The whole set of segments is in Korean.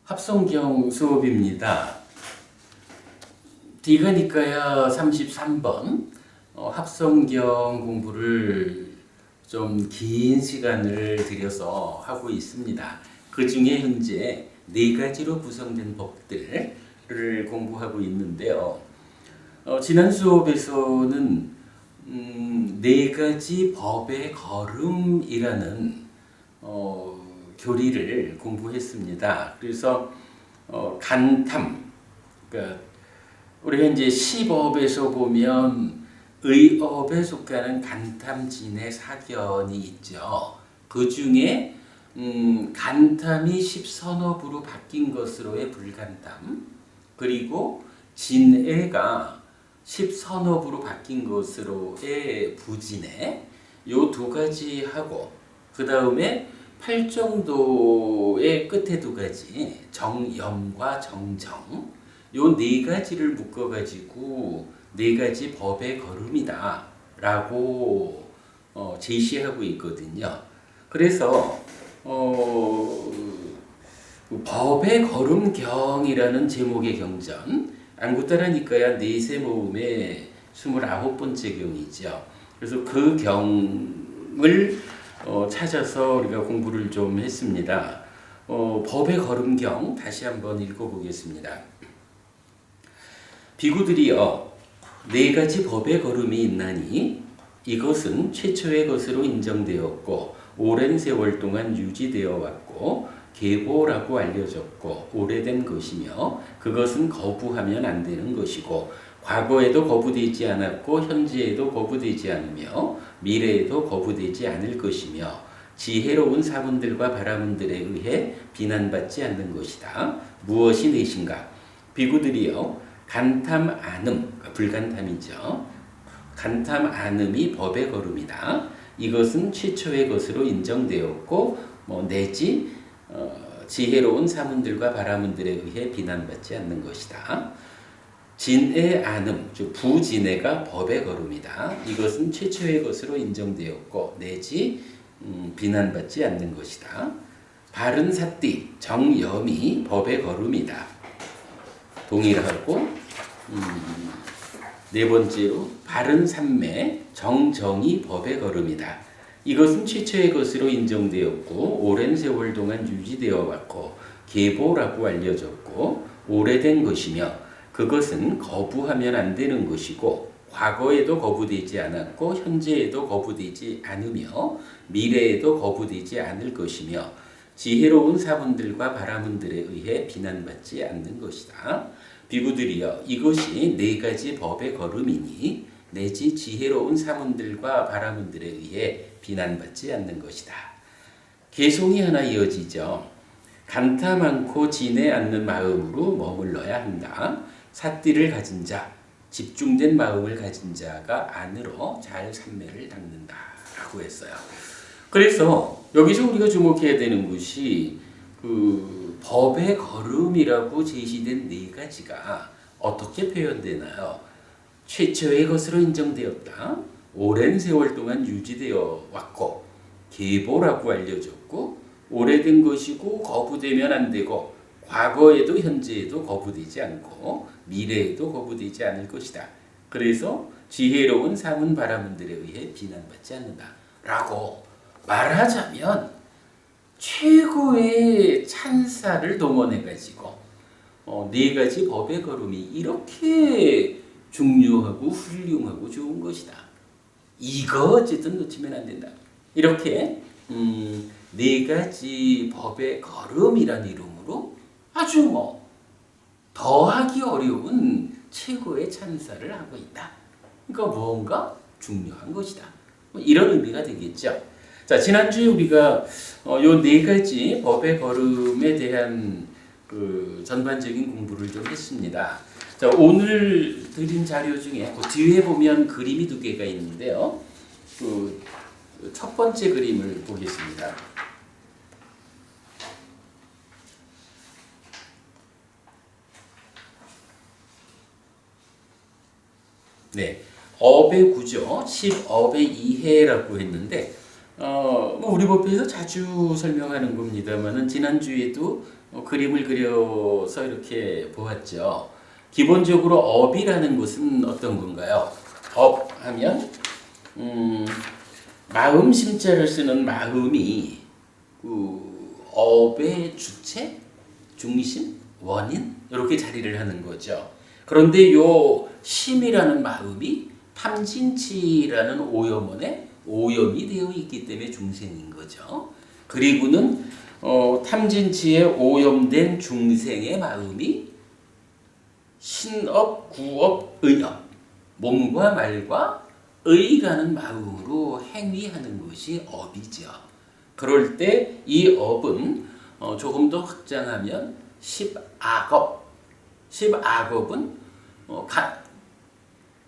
합성경 수업입니다. 디가니까야 33번 합성경 공부를 좀 긴 시간을 들여서 하고 있습니다. 그 중에 현재 4가지로 구성된 법들을 공부하고 있는데요. 지난 수업에서는 4가지 법의 걸음이라는 교리를 공부했습니다. 그래서 간탐, 그러니까 우리가 이제 시법에서 보면 의업에 속하는 간탐진의 사견이 있죠. 그 중에 간탐이 십선업으로 바뀐 것으로의 불간탐, 그리고 진해가 십선업으로 바뀐 것으로의 부진해, 요 2가지 하고 그 다음에 팔정도의 끝에 2가지 정염과 정정, 요 4가지를 묶어가지고 4가지 법의 걸음이다 라고 제시하고 있거든요. 그래서 법의 걸음경이라는 제목의 경전, 안구따라니까야 내세 모음의 29번째 경이죠. 그래서 그 경을 찾아서 우리가 공부를 좀 했습니다. 법의 걸음경 다시 한번 읽어보겠습니다. 비구들이여, 4가지 법의 걸음이 있나니 이것은 최초의 것으로 인정되었고 오랜 세월 동안 유지되어 왔고 계보라고 알려졌고 오래된 것이며 그것은 거부하면 안 되는 것이고 과거에도 거부되지 않았고 현재에도 거부되지 않으며 미래에도 거부되지 않을 것이며 지혜로운 사문들과 바라문들에 의해 비난받지 않는 것이다. 무엇이 넷인가? 비구들이여, 간탐 안음, 불간탐이죠. 간탐 안음이 법의 걸음이다. 이것은 최초의 것으로 인정되었고 내지 지혜로운 사문들과 바라문들에 의해 비난받지 않는 것이다. 진해 안음, 즉 부진해가 법의 걸음이다. 이것은 최초의 것으로 인정되었고 내지 비난받지 않는 것이다. 바른 사띠, 정염이 법의 걸음이다. 동일하고 4번째로 바른 삼매, 정정이 법의 걸음이다. 이것은 최초의 것으로 인정되었고 오랜 세월 동안 유지되어 왔고 계보라고 알려졌고 오래된 것이며 그것은 거부하면 안 되는 것이고 과거에도 거부되지 않았고 현재에도 거부되지 않으며 미래에도 거부되지 않을 것이며 지혜로운 사문들과 바라문들에 의해 비난받지 않는 것이다. 비구들이여, 이것이 4가지 법의 걸음이니 내지 지혜로운 사문들과 바라문들에 의해 비난받지 않는 것이다. 개송이 하나 이어지죠. 간탐 않고 진해 않는 마음으로 머물러야 한다. 사띠를 가진 자, 집중된 마음을 가진 자가 안으로 잘 삼매를 닦는다 라고 했어요. 그래서 여기서 우리가 주목해야 되는 것이 그 법의 걸음이라고 제시된 4가지가 어떻게 표현되나요? 최초의 것으로 인정되었다. 오랜 세월 동안 유지되어 왔고 계보라고 알려졌고 오래된 것이고 거부되면 안 되고 과거에도 현재에도 거부되지 않고 미래에도 거부되지 않을 것이다. 그래서 지혜로운 사문 바라문들에 의해 비난받지 않는다 라고 말하자면 최고의 찬사를 동원해가지고 4가지 법의 걸음이 이렇게 중요하고 훌륭하고 좋은 것이다. 이거 어쨌든 놓치면 안 된다. 이렇게 4가지 법의 걸음이란 이름으로 아주 더하기 어려운 최고의 찬사를 하고 있다. 그러니까 뭔가 중요한 것이다. 이런 의미가 되겠죠. 자, 지난주에 우리가 요 4가지 법의 걸음에 대한 그 전반적인 공부를 좀 했습니다. 자, 오늘 드린 자료 중에 그 뒤에 보면 그림이 2개가 있는데요. 그 첫 번째 그림을 보겠습니다. 네, 업의 구조, 10업의 이해라고 했는데 우리 법에서 자주 설명하는 겁니다만은 지난주에도 그림을 그려서 이렇게 보았죠. 기본적으로 업이라는 것은 어떤 건가요? 업 하면 마음 심자를 쓰는 마음이 그 업의 주체, 중심, 원인 이렇게 자리를 하는 거죠. 그런데 요 심이라는 마음이 탐진치라는 오염원에 오염이 되어 있기 때문에 중생인 거죠. 그리고는 탐진치에 오염된 중생의 마음이 신업, 구업, 의업, 몸과 말과 의라는 마음으로 행위하는 것이 업이죠. 그럴 때 이 업은 조금 더 확장하면 십악업, 십악업은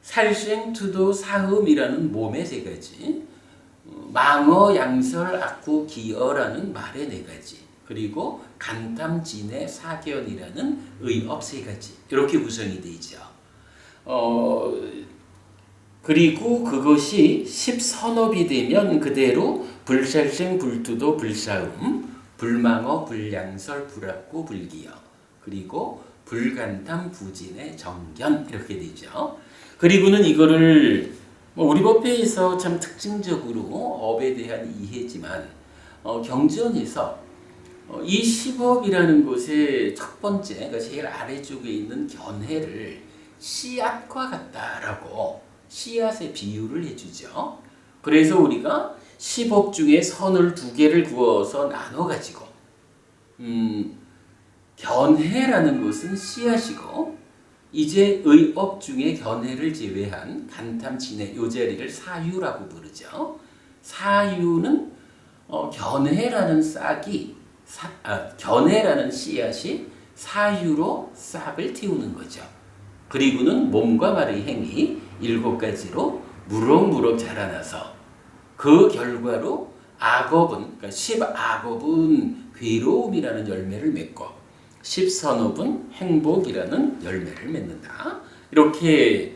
살생, 투도, 사음이라는 몸의 세 가지, 망어, 양설, 악구, 기어라는 말의 네 가지, 그리고 간탐, 진해, 사견이라는 의업 세 가지 이렇게 구성이 되죠. 그리고 그것이 십선업이 되면 그대로 불살생, 불투도, 불사음, 불망어, 불양설, 불악구, 불기어, 그리고 불간탐, 부진의 정견 이렇게 되죠. 그리고는 이거를 우리 법회에서 참 특징적으로 업에 대한 이해지만 경전에서 이 십업이라는 것의 첫 번째, 그러니까 제일 아래쪽에 있는 견해를 씨앗과 같다라고 씨앗의 비유를 해주죠. 그래서 우리가 십업 중에 선을 두 개를 구워서 나눠 가지고 견해라는 것은 씨앗이고 이제 의업 중에 견해를 제외한 간탐, 진해 요 자리를 사유라고 부르죠. 사유는 견해라는 싹이 견해라는 씨앗이 사유로 싹을 틔우는 거죠. 그리고는 몸과 말의 행위 7가지로 무럭무럭 자라나서 그 결과로 악업은 그러니까 십악업은 괴로움이라는 열매를 맺고 십선업은 행복이라는 열매를 맺는다. 이렇게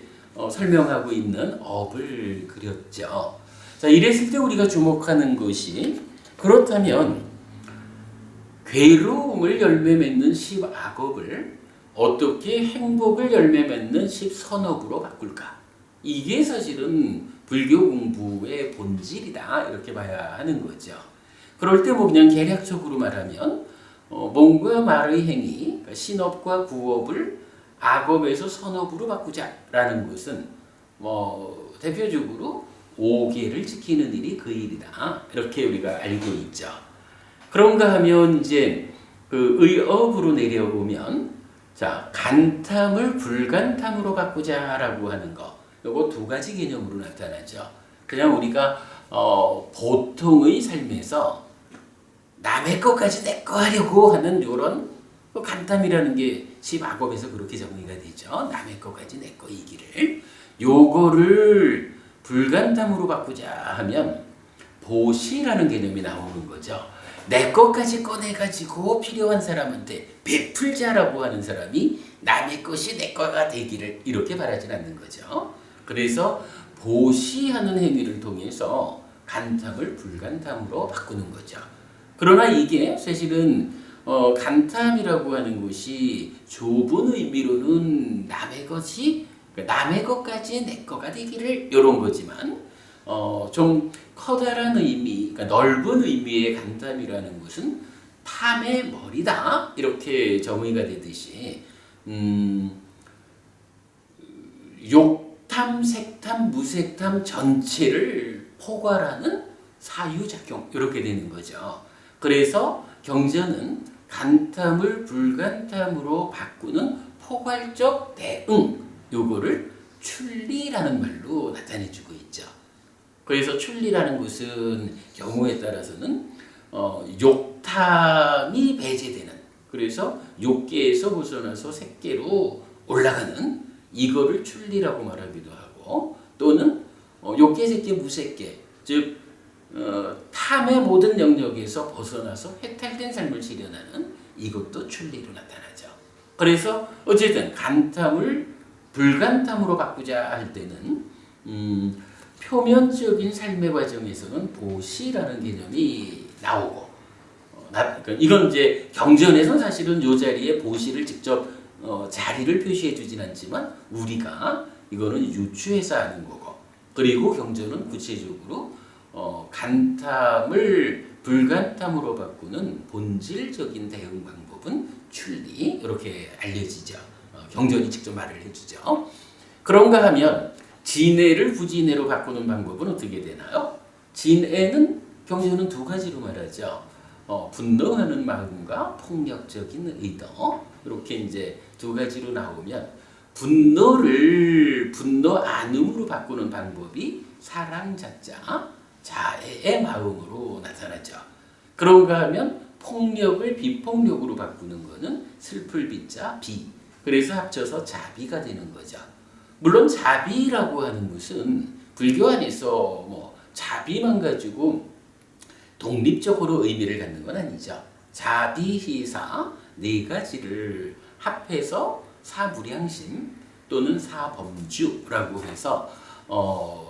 설명하고 있는 업을 그렸죠. 자, 이랬을 때 우리가 주목하는 것이 그렇다면 괴로움을 열매 맺는 십악업을 어떻게 행복을 열매 맺는 십선업으로 바꿀까? 이게 사실은 불교 공부의 본질이다 이렇게 봐야 하는 거죠. 그럴 때 뭐 그냥 개략적으로 말하면 몸과 말의 행위, 그러니까 신업과 구업을 악업에서 선업으로 바꾸자라는 것은 대표적으로 5계를 지키는 일이 그 일이다 이렇게 우리가 알고 있죠. 그런가 하면 이제 그 의업으로 내려오면 자 간탐을 불간탐으로 바꾸자라고 하는 거, 요거 2가지 개념으로 나타나죠. 그냥 우리가 보통의 삶에서 남의 것까지 내 거 하려고 하는 요런 간탐이라는 게 십악업에서 그렇게 정의가 되죠. 남의 것까지 내 거 이기를 요거를 불간탐으로 바꾸자 하면 보시라는 개념이 나오는 거죠. 내 것까지 꺼내가지고 필요한 사람한테 베풀자라고 하는 사람이 남의 것이 내 거가 되기를 이렇게 바라진 않는 거죠. 그래서 보시하는 행위를 통해서 간탐을 불간탐으로 바꾸는 거죠. 그러나 이게 사실은 간탐이라고 하는 것이 좁은 의미로는 남의 것이 남의 것까지 내 거가 되기를 이런 거지만 좀 커다란 의미, 그러니까 넓은 의미의 간탐이라는 것은 탐의 머리다 이렇게 정의가 되듯이 욕탐, 색탐, 무색탐 전체를 포괄하는 사유작용 이렇게 되는 거죠. 그래서 경전은 간탐을 불간탐으로 바꾸는 포괄적 대응 요거를 출리라는 말로 나타내주고 있죠. 그래서 출리라는 것은 경우에 따라서는 욕탐이 배제되는, 그래서 욕계에서 벗어나서 색계로 올라가는 이거를 출리라고 말하기도 하고, 또는 욕계, 색계, 무색계, 즉 탐의 모든 영역에서 벗어나서 해탈된 삶을 실현하는 이것도 출리로 나타나죠. 그래서 어쨌든 간탐을 불간탐으로 바꾸자 할 때는 표면적인 삶의 과정에서는 보시라는 개념이 나오고 그러니까 이건 이제 경전에서 사실은 이 자리에 보시를 직접 자리를 표시해 주진 않지만 우리가 이거는 유추해서 아는 거고 그리고 경전은 구체적으로 간탐을 불간탐으로 바꾸는 본질적인 대응 방법은 출리 이렇게 알려지죠. 경전이 직접 말을 해주죠. 그런가 하면 진해를 부진해로 바꾸는 방법은 어떻게 되나요? 진해는 경전은 두 가지로 말하죠. 분노하는 마음과 폭력적인 의도 이렇게 이제 두 가지로 나오면 분노를 분노 안음으로 바꾸는 방법이 사랑 자자 자애의 마음으로 나타나죠. 그런가 하면 폭력을 비폭력으로 바꾸는 것은 슬플 비자 비 그래서 합쳐서 자비가 되는 거죠. 물론 자비라고 하는 것은 불교 안에서 뭐 자비만 가지고 독립적으로 의미를 갖는 건 아니죠. 자비희사 네 가지를 합해서 사무량심 또는 사범주라고 해서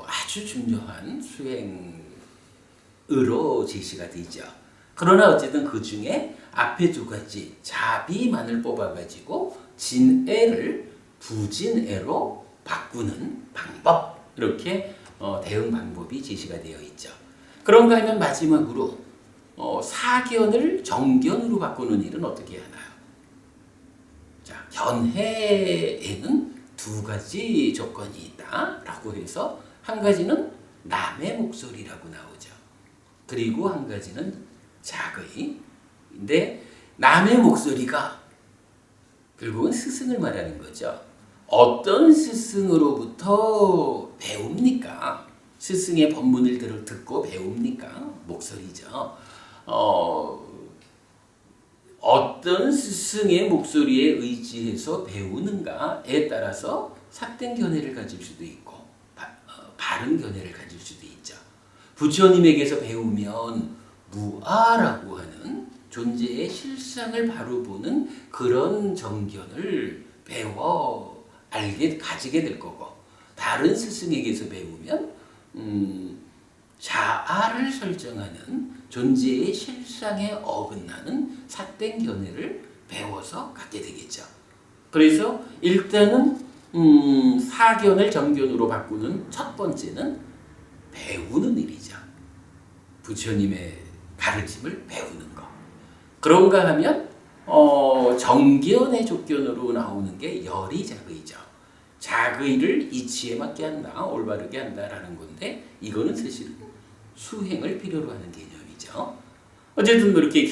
아주 중요한 수행으로 제시가 되죠. 그러나 어쨌든 그 중에 앞에 두 가지 자비만을 뽑아가지고 진애를 부진애로 바꾸는 방법 이렇게 대응 방법이 제시가 되어 있죠. 그런가 하면 마지막으로 사견을 정견으로 바꾸는 일은 어떻게 하나요? 자, 견해에는 두 가지 조건이 있다라고 해서 한 가지는 남의 목소리라고 나오죠. 그리고 한 가지는 자거인데 남의 목소리가 결국은 스승을 말하는 거죠. 어떤 스승으로부터 배웁니까? 스승의 법문을 듣고 배웁니까? 목소리죠. 어떤 스승의 목소리에 의지해서 배우는가에 따라서 삿된 견해를 가질 수도 있고 바른 견해를 가질 수도 있죠. 부처님에게서 배우면 무아라고 하는 존재의 실상을 바로 보는 그런 정견을 배워 가지게 될 거고 다른 스승에게서 배우면 자아를 설정하는 존재의 실상에 어긋나는 삿된 견해를 배워서 갖게 되겠죠. 그래서 일단은 사견을 정견으로 바꾸는 첫 번째는 배우는 일이죠. 부처님의 가르침을 배우는 거. 그런가 하면 정견의 족견으로 나오는 게 열의작의죠. 작의를 이치에 맞게 한다, 올바르게 한다라는 건데 이거는 사실은 수행을 필요로 하는 개념이죠. 어쨌든 그렇게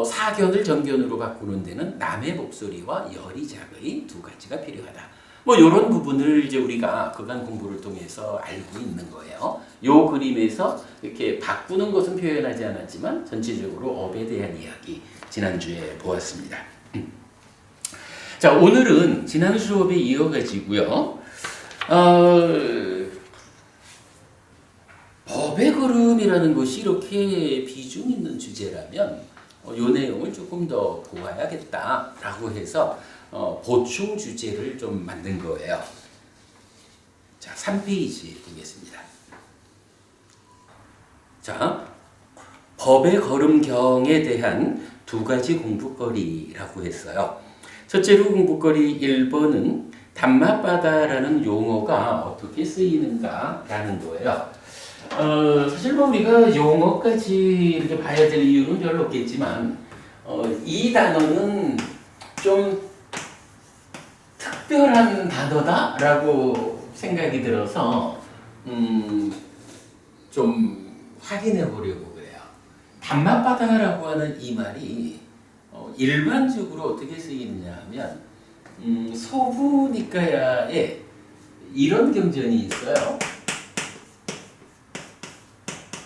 사견을 정견으로 바꾸는 데는 남의 목소리와 열의작의 두 가지가 필요하다. 뭐 이런 부분을 이제 우리가 그간 공부를 통해서 알고 있는 거예요. 요 그림에서 이렇게 바꾸는 것은 표현하지 않았지만 전체적으로 업에 대한 이야기 지난주에 보았습니다. 자, 오늘은 지난 수업에 이어가지고요. 법의 걸음이라는 것이 이렇게 비중 있는 주제라면 이 내용을 조금 더 보아야겠다라고 해서 보충 주제를 좀 만든 거예요. 자, 3페이지 보겠습니다. 자, 법의 걸음경에 대한 두 가지 공부거리라고 했어요. 첫째로 공부거리 1번은 담마바다라는 용어가 어떻게 쓰이는가라는 거예요. 사실 뭐 우리가 용어까지 이렇게 봐야 될 이유는 별로 없겠지만 이 단어는 좀 특별한 단어다라고 생각이 들어서 좀 확인해 보려고 그래요. 담마바다라고 하는 이 말이 일반적으로 어떻게 쓰이느냐 하면 소부니까야에 이런 경전이 있어요.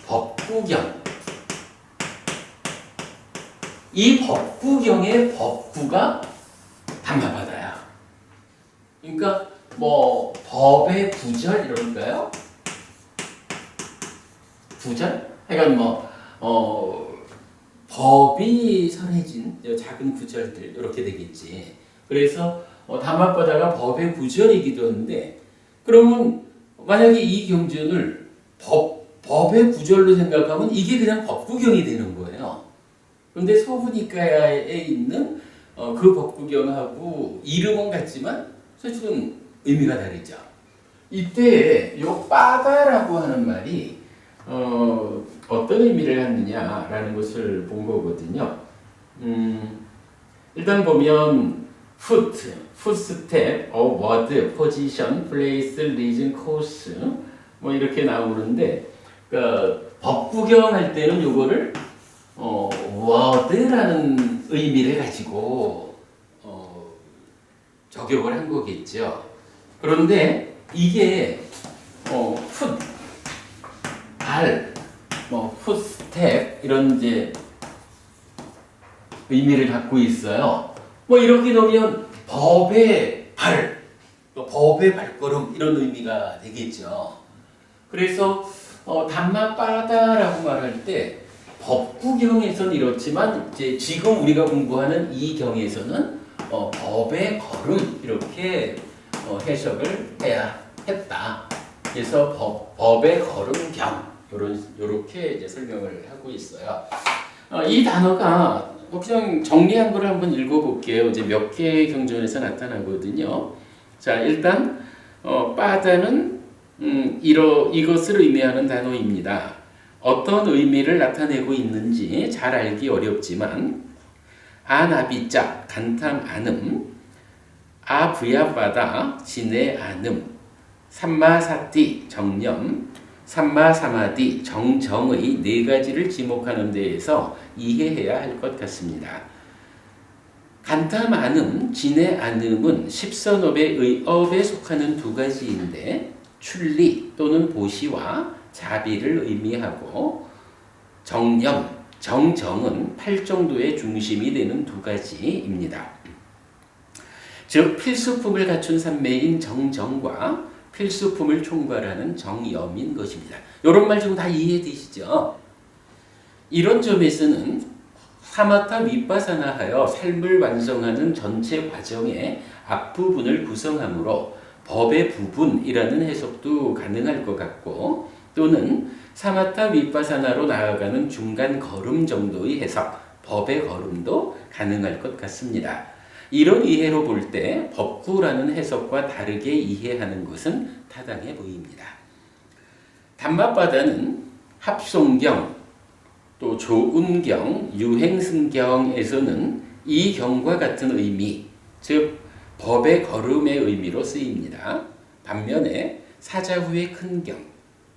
법구경. 이 법구경의 법구가 담마바다야. 그러니까 뭐 법의 구절 이럴까요? 구절? 그러니까 법이 선해진 작은 구절들 이렇게 되겠지. 그래서 담마바다가 법의 구절이기도 한데 그러면 만약에 이 경전을 법의 구절로 생각하면 이게 그냥 법구경이 되는 거예요. 그런데 서부니까야에 있는 그 법구경하고 이름은 같지만 사실은 의미가 다르죠. 이때 요 빠다라고 하는 말이 어떤 의미를 갖느냐라는 것을 본 거거든요. 일단 보면 footstep, word, position, place, reason, course 뭐 이렇게 나오는데 그러니까 법구경할 때는 요거를 word라는 의미를 가지고 적용을 한 거겠죠. 그런데 이게 foot, 발, footstep 이런 이제 의미를 갖고 있어요. 뭐 이렇게 놓으면 법의 발, 법의 발걸음 이런 의미가 되겠죠. 그래서 담마빠다라고 말할 때 법구경에서는 이렇지만 이제 지금 우리가 공부하는 이 경에서는 법의 걸음 이렇게 해석을 해야 했다. 그래서 법의 걸음경 요렇게 이제 설명을 하고 있어요. 이 단어가 그냥 정리한 걸 한번 읽어볼게요. 이제 몇 개의 경전에서 나타나거든요. 자, 일단 빠다는 이것을 의미하는 단어입니다. 어떤 의미를 나타내고 있는지 잘 알기 어렵지만 아나비자 간탐 안음, 아부야바다 진해 안음, 삼마사띠 정념, 삼마사마디 정정의 네 가지를 지목하는 데에서 이해해야 할 것 같습니다. 간탐 안음, 진해 안음은 십선업의 의업에 속하는 두 가지인데 출리 또는 보시와 자비를 의미하고 정념, 정정은 팔정도의 중심이 되는 두 가지입니다. 즉 필수품을 갖춘 산매인 정정과 필수품을 총괄하는 정염인 것입니다. 이런 말 좀 다 이해되시죠? 이런 점에서는 사마타 윗바사나하여 삶을 완성하는 전체 과정의 앞부분을 구성하므로 법의 부분이라는 해석도 가능할 것 같고 또는 사마타 윗바사나로 나아가는 중간 걸음 정도의 해석, 법의 걸음도 가능할 것 같습니다. 이런 이해로 볼 때 법구라는 해석과 다르게 이해하는 것은 타당해 보입니다. 담마바다는 합송경, 또 조음경, 유행승경에서는 이 경과 같은 의미, 즉 법의 걸음의 의미로 쓰입니다. 반면에 사자후의 큰 경,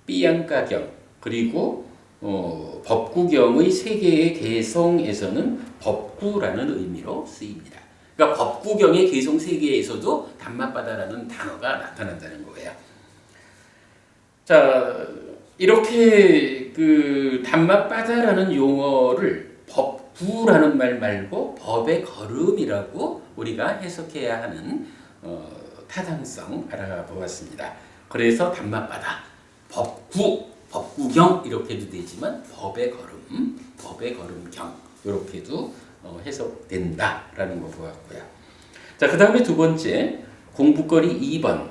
삐양가경, 그리고 법구경의 세 개의 개성에서는 법구라는 의미로 쓰입니다. 그러니까 법구경의 개성 세 개에서도 담마바다라는 단어가 나타난다는 거예요. 자, 이렇게 그 담마바다라는 용어를 법구라는 말 말고 법의 걸음이라고 우리가 해석해야 하는 타당성 알아보았습니다. 그래서 담마바다, 법구, 법구경 이렇게도 되지만 법의 걸음, 법의 걸음경 이렇게도 해석된다라는 거 보았고요. 자, 그 다음에 두 번째 공부거리 2번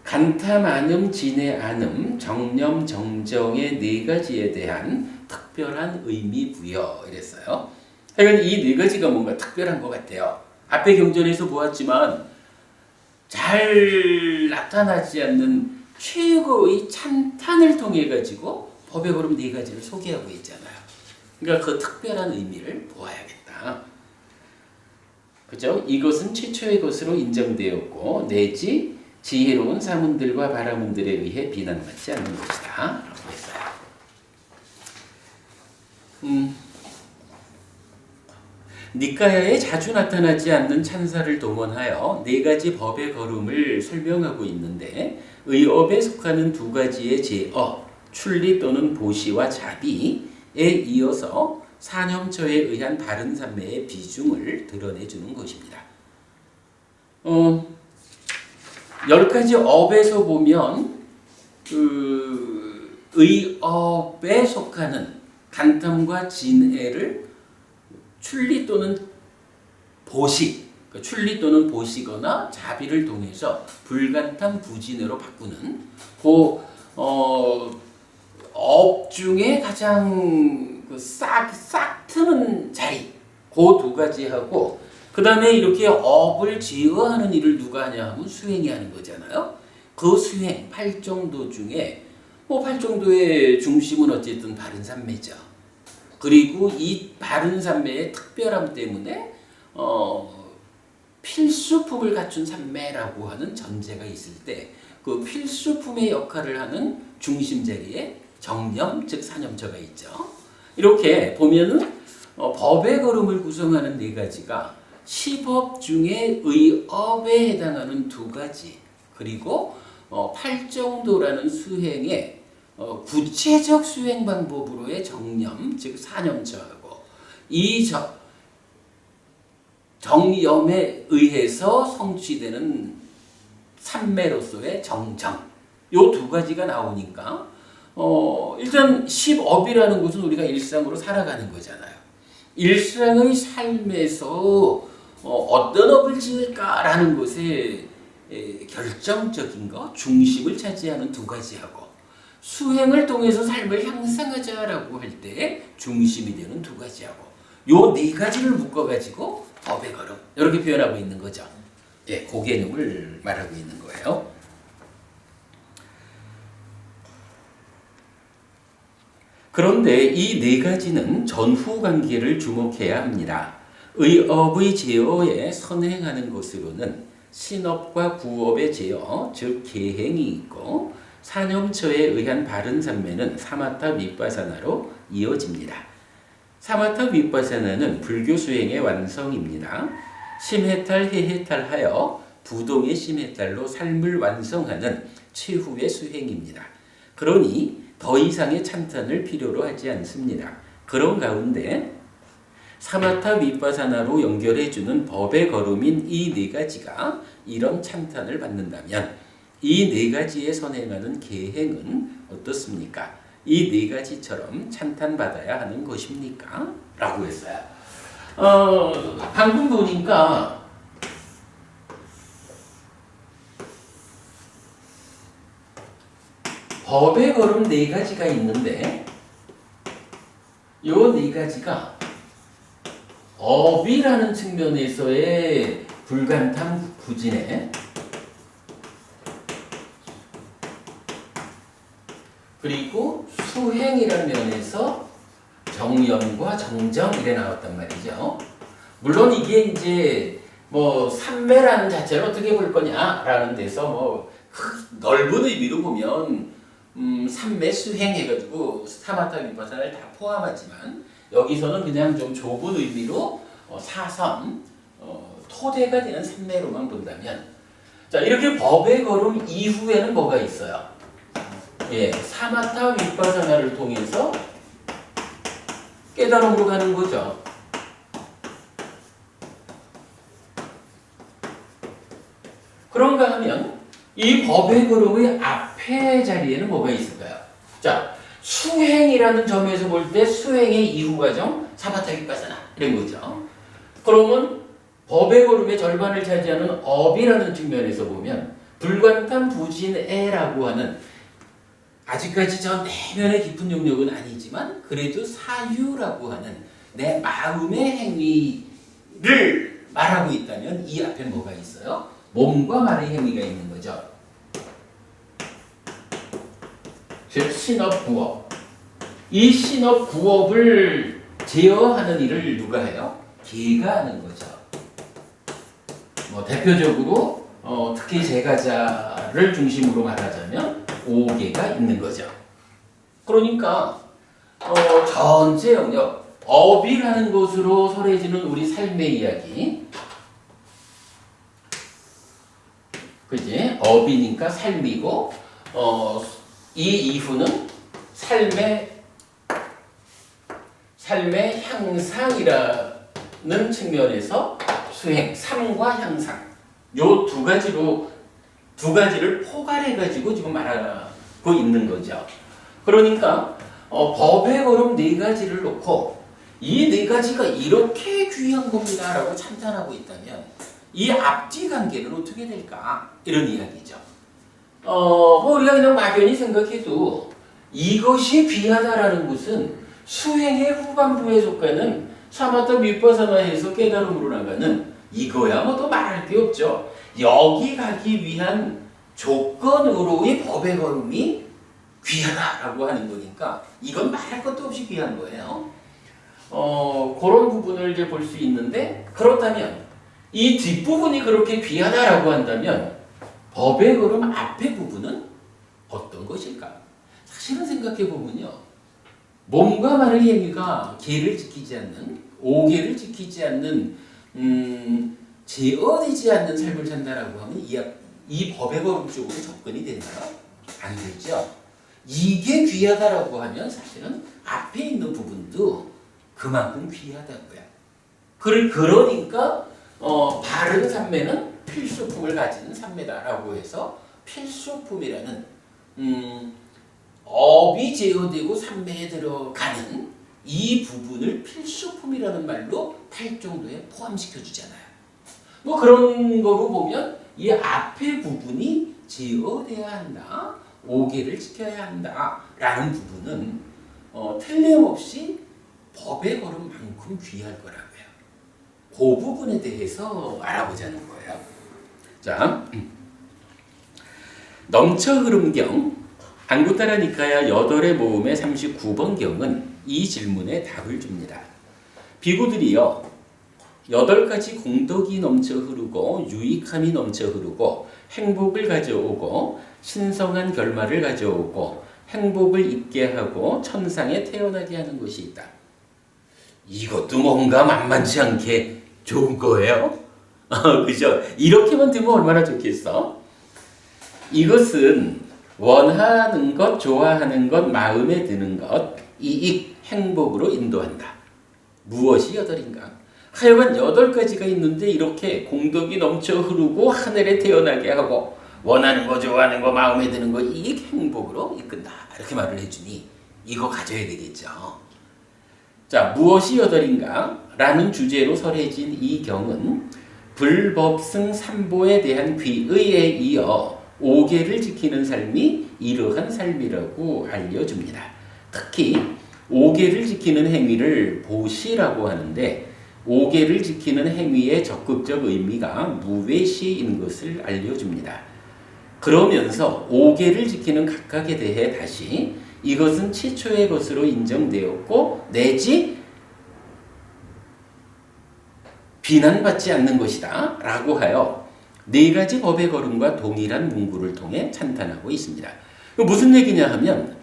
간탐 안음, 진해 안음, 정념, 정정의 네 가지에 대한 특별한 의미 부여 이랬어요. 하여간 이 네 가지가 뭔가 특별한 것 같아요. 앞에 경전에서 보았지만 잘 나타나지 않는 최고의 찬탄을 통해 가지고 법의 걸음 네 가지를 소개하고 있잖아요. 그러니까 그 특별한 의미를 보아야겠다. 그죠? 이것은 최초의 것으로 인정되었고 내지 지혜로운 사문들과 바라문들에 의해 비난받지 않는 것이다. 라고 했어요. 니카야에 자주 나타나지 않는 찬사를 동원하여 네 가지 법의 걸음을 설명하고 있는데 의업에 속하는 두 가지의 제어, 출리 또는 보시와 자비에 이어서 산형처에 의한 다른 산매의 비중을 드러내주는 것입니다. 10가지 업에서 보면 그 의업에 속하는 간탐과 진해를 출리 또는 보시 그러니까 출리 또는 보시거나 자비를 통해서 불간tam 부진으로 바꾸는 업 중에 가장 싹 트는 자리 그 두 가지 하고 그 다음에 이렇게 업을 제어하는 일을 누가 하냐 하면 수행이 하는 거잖아요. 그 수행 팔정도 중에 팔정도의 중심은 어쨌든 바른삼매죠. 그리고 이 바른삼매의 특별함 때문에 필수품을 갖춘 삼매라고 하는 전제가 있을 때 그 필수품의 역할을 하는 중심 자리에 정념 즉 사념처가 있죠. 이렇게 보면은 법의 걸음을 구성하는 네 가지가 시법 중에 의업에 해당하는 두 가지 그리고 팔정도라는 수행의 구체적 수행 방법으로의 정념 즉 사념처하고 이 정념에 의해서 성취되는 삼매로서의 정정 요 두 가지가 나오니까 일단 십업이라는 것은 우리가 일상으로 살아가는 거잖아요. 일상의 삶에서 어떤 업을 지을까라는 것에 결정적인 거, 중심을 차지하는 두 가지하고 수행을 통해서 삶을 향상하자라고 할 때 중심이 되는 두 가지하고 요 네 가지를 묶어가지고 법의 걸음 이렇게 표현하고 있는 거죠. 예, 그 개념을 말하고 있는 거예요. 그런데 이 네 가지는 전후 관계를 주목해야 합니다. 의업의 제어에 선행하는 것으로는 신업과 구업의 제어, 즉 계행이 있고 사념처에 의한 바른 삼매는 사마타 윗바사나로 이어집니다. 사마타 윗바사나는 불교 수행의 완성입니다. 심해탈, 해해탈하여 부동의 심해탈로 삶을 완성하는 최후의 수행입니다. 그러니 더 이상의 찬탄을 필요로 하지 않습니다. 그런 가운데 사마타 윗바사나로 연결해주는 법의 걸음인 이 네 가지가 이런 찬탄을 받는다면 이 네 가지에 선행하는 계행은 어떻습니까? 이 네 가지처럼 찬탄받아야 하는 것입니까? 라고 했어요. 방금 보니까 법의 걸음 네 가지가 있는데 요 네 가지가 업이라는 측면에서의 불간tam 부진에 그리고 수행이라는 면에서 정념과 정정 이래 나왔단 말이죠. 물론 이게 이제 삼매라는 자체를 어떻게 볼 거냐라는 데서 넓은 의미로 보면 삼매 수행해가지고 사마타 윗바사나를 다 포함하지만 여기서는 그냥 좀 좁은 의미로 사선 토대가 되는 삼매로만 본다면 자 이렇게 법의 걸음 이후에는 뭐가 있어요? 예, 사마타 윗바사나를 통해서 깨달음으로 가는 거죠. 그런가 하면 이 법의 걸음의 앞에 자리에는 뭐가 있을까요? 자, 수행이라는 점에서 볼 때 수행의 이후 과정, 사마타 윗바사나 이런 거죠. 그러면 법의 걸음의 절반을 차지하는 업이라는 측면에서 보면 불간tam 부진애라고 하는 아직까지 저 내면의 깊은 영역은 아니지만 그래도 사유라고 하는 내 마음의 행위를 말하고 있다면 이 앞에 뭐가 있어요? 몸과 말의 행위가 있는 거죠. 즉 신업, 구업. 이 신업, 구업을 제어하는 일을 누가 해요? 개가 하는 거죠. 대표적으로 특히 제가자를 중심으로 말하자면 5개가 있는 거죠. 그러니까 전체 영역, 업이라는 것으로 설해지는 우리 삶의 이야기 그지? 업이니까 삶이고 이 이후는 삶의 향상이라는 측면에서 수행, 삶과 향상 요 두 가지를 포괄해 가지고 지금 말하고 있는 거죠. 그러니까 법의 걸음 네 가지를 놓고 이 네 가지가 이렇게 귀한 겁니다라고 찬탄하고 있다면 이 앞뒤 관계는 어떻게 될까? 이런 이야기죠. 뭐 우리가 그냥 막연히 생각해도 이것이 귀하다라는 것은 수행의 후반부에 속하는 사마타 비파사나에서 깨달음으로 나가는 이거야 뭐 또 말할 게 없죠. 여기 가기 위한 조건으로의 법의 걸음이 귀하다라고 하는 거니까 이건 말할 것도 없이 귀한 거예요. 그런 부분을 이제 볼 수 있는데, 그렇다면 이 뒷부분이 그렇게 귀하다라고 한다면 법의 걸음 앞의 부분은 어떤 것일까? 사실은 생각해 보면요, 몸과 말의 행위가 계를 지키지 않는, 오계를 지키지 않는, 제어되지 않는 삶을 산다라고 하면 이 법의 걸음 쪽으로 접근이 되나요? 안 되죠. 이게 귀하다라고 하면 사실은 앞에 있는 부분도 그만큼 귀하다고요. 그러니까 바른 삼매는 필수품을 가진 삼매다라고 해서 필수품이라는 업이 제어되고 삼매에 들어가는 이 부분을 필수품이라는 말로 8정도에 포함시켜 주잖아요. 뭐 그런 거로 보면 이 앞에 부분이 제어돼야 한다, 오계를 지켜야 한다라는 부분은 틀림없이 법의 걸음만큼 귀할 거라고요. 그 부분에 대해서 알아보자는 거예요. 자, 넘쳐 흐름경 안구타라 니카야 8의 모음의 39번 경은 이 질문에 답을 줍니다. 비구들이여, 8가지 공덕이 넘쳐 흐르고 유익함이 넘쳐 흐르고 행복을 가져오고 신성한 결말을 가져오고 행복을 입게 하고 천상에 태어나게 하는 것이 있다. 이것도 뭔가 만만치 않게 좋은 거예요. 그죠? 이렇게만 되면 얼마나 좋겠어? 이것은 원하는 것, 좋아하는 것, 마음에 드는 것, 이익, 행복으로 인도한다. 무엇이 8인가? 하여간 8가지가 있는데 이렇게 공덕이 넘쳐 흐르고 하늘에 태어나게 하고 원하는 거, 좋아하는 거, 마음에 드는 거, 이익, 행복으로 이끈다. 이렇게 말을 해주니 이거 가져야 되겠죠. 자, 무엇이 8인가? 라는 주제로 설해진 이 경은 불법승 삼보에 대한 귀의에 이어 5계를 지키는 삶이 이러한 삶이라고 알려줍니다. 특히 5계를 지키는 행위를 보시라고 하는데 5계를 지키는 행위의 적극적 의미가 무외시인 것을 알려줍니다. 그러면서 5계를 지키는 각각에 대해 다시 이것은 최초의 것으로 인정되었고 내지 비난받지 않는 것이다 라고 하여 4가지 법의 걸음과 동일한 문구를 통해 찬탄하고 있습니다. 무슨 얘기냐 하면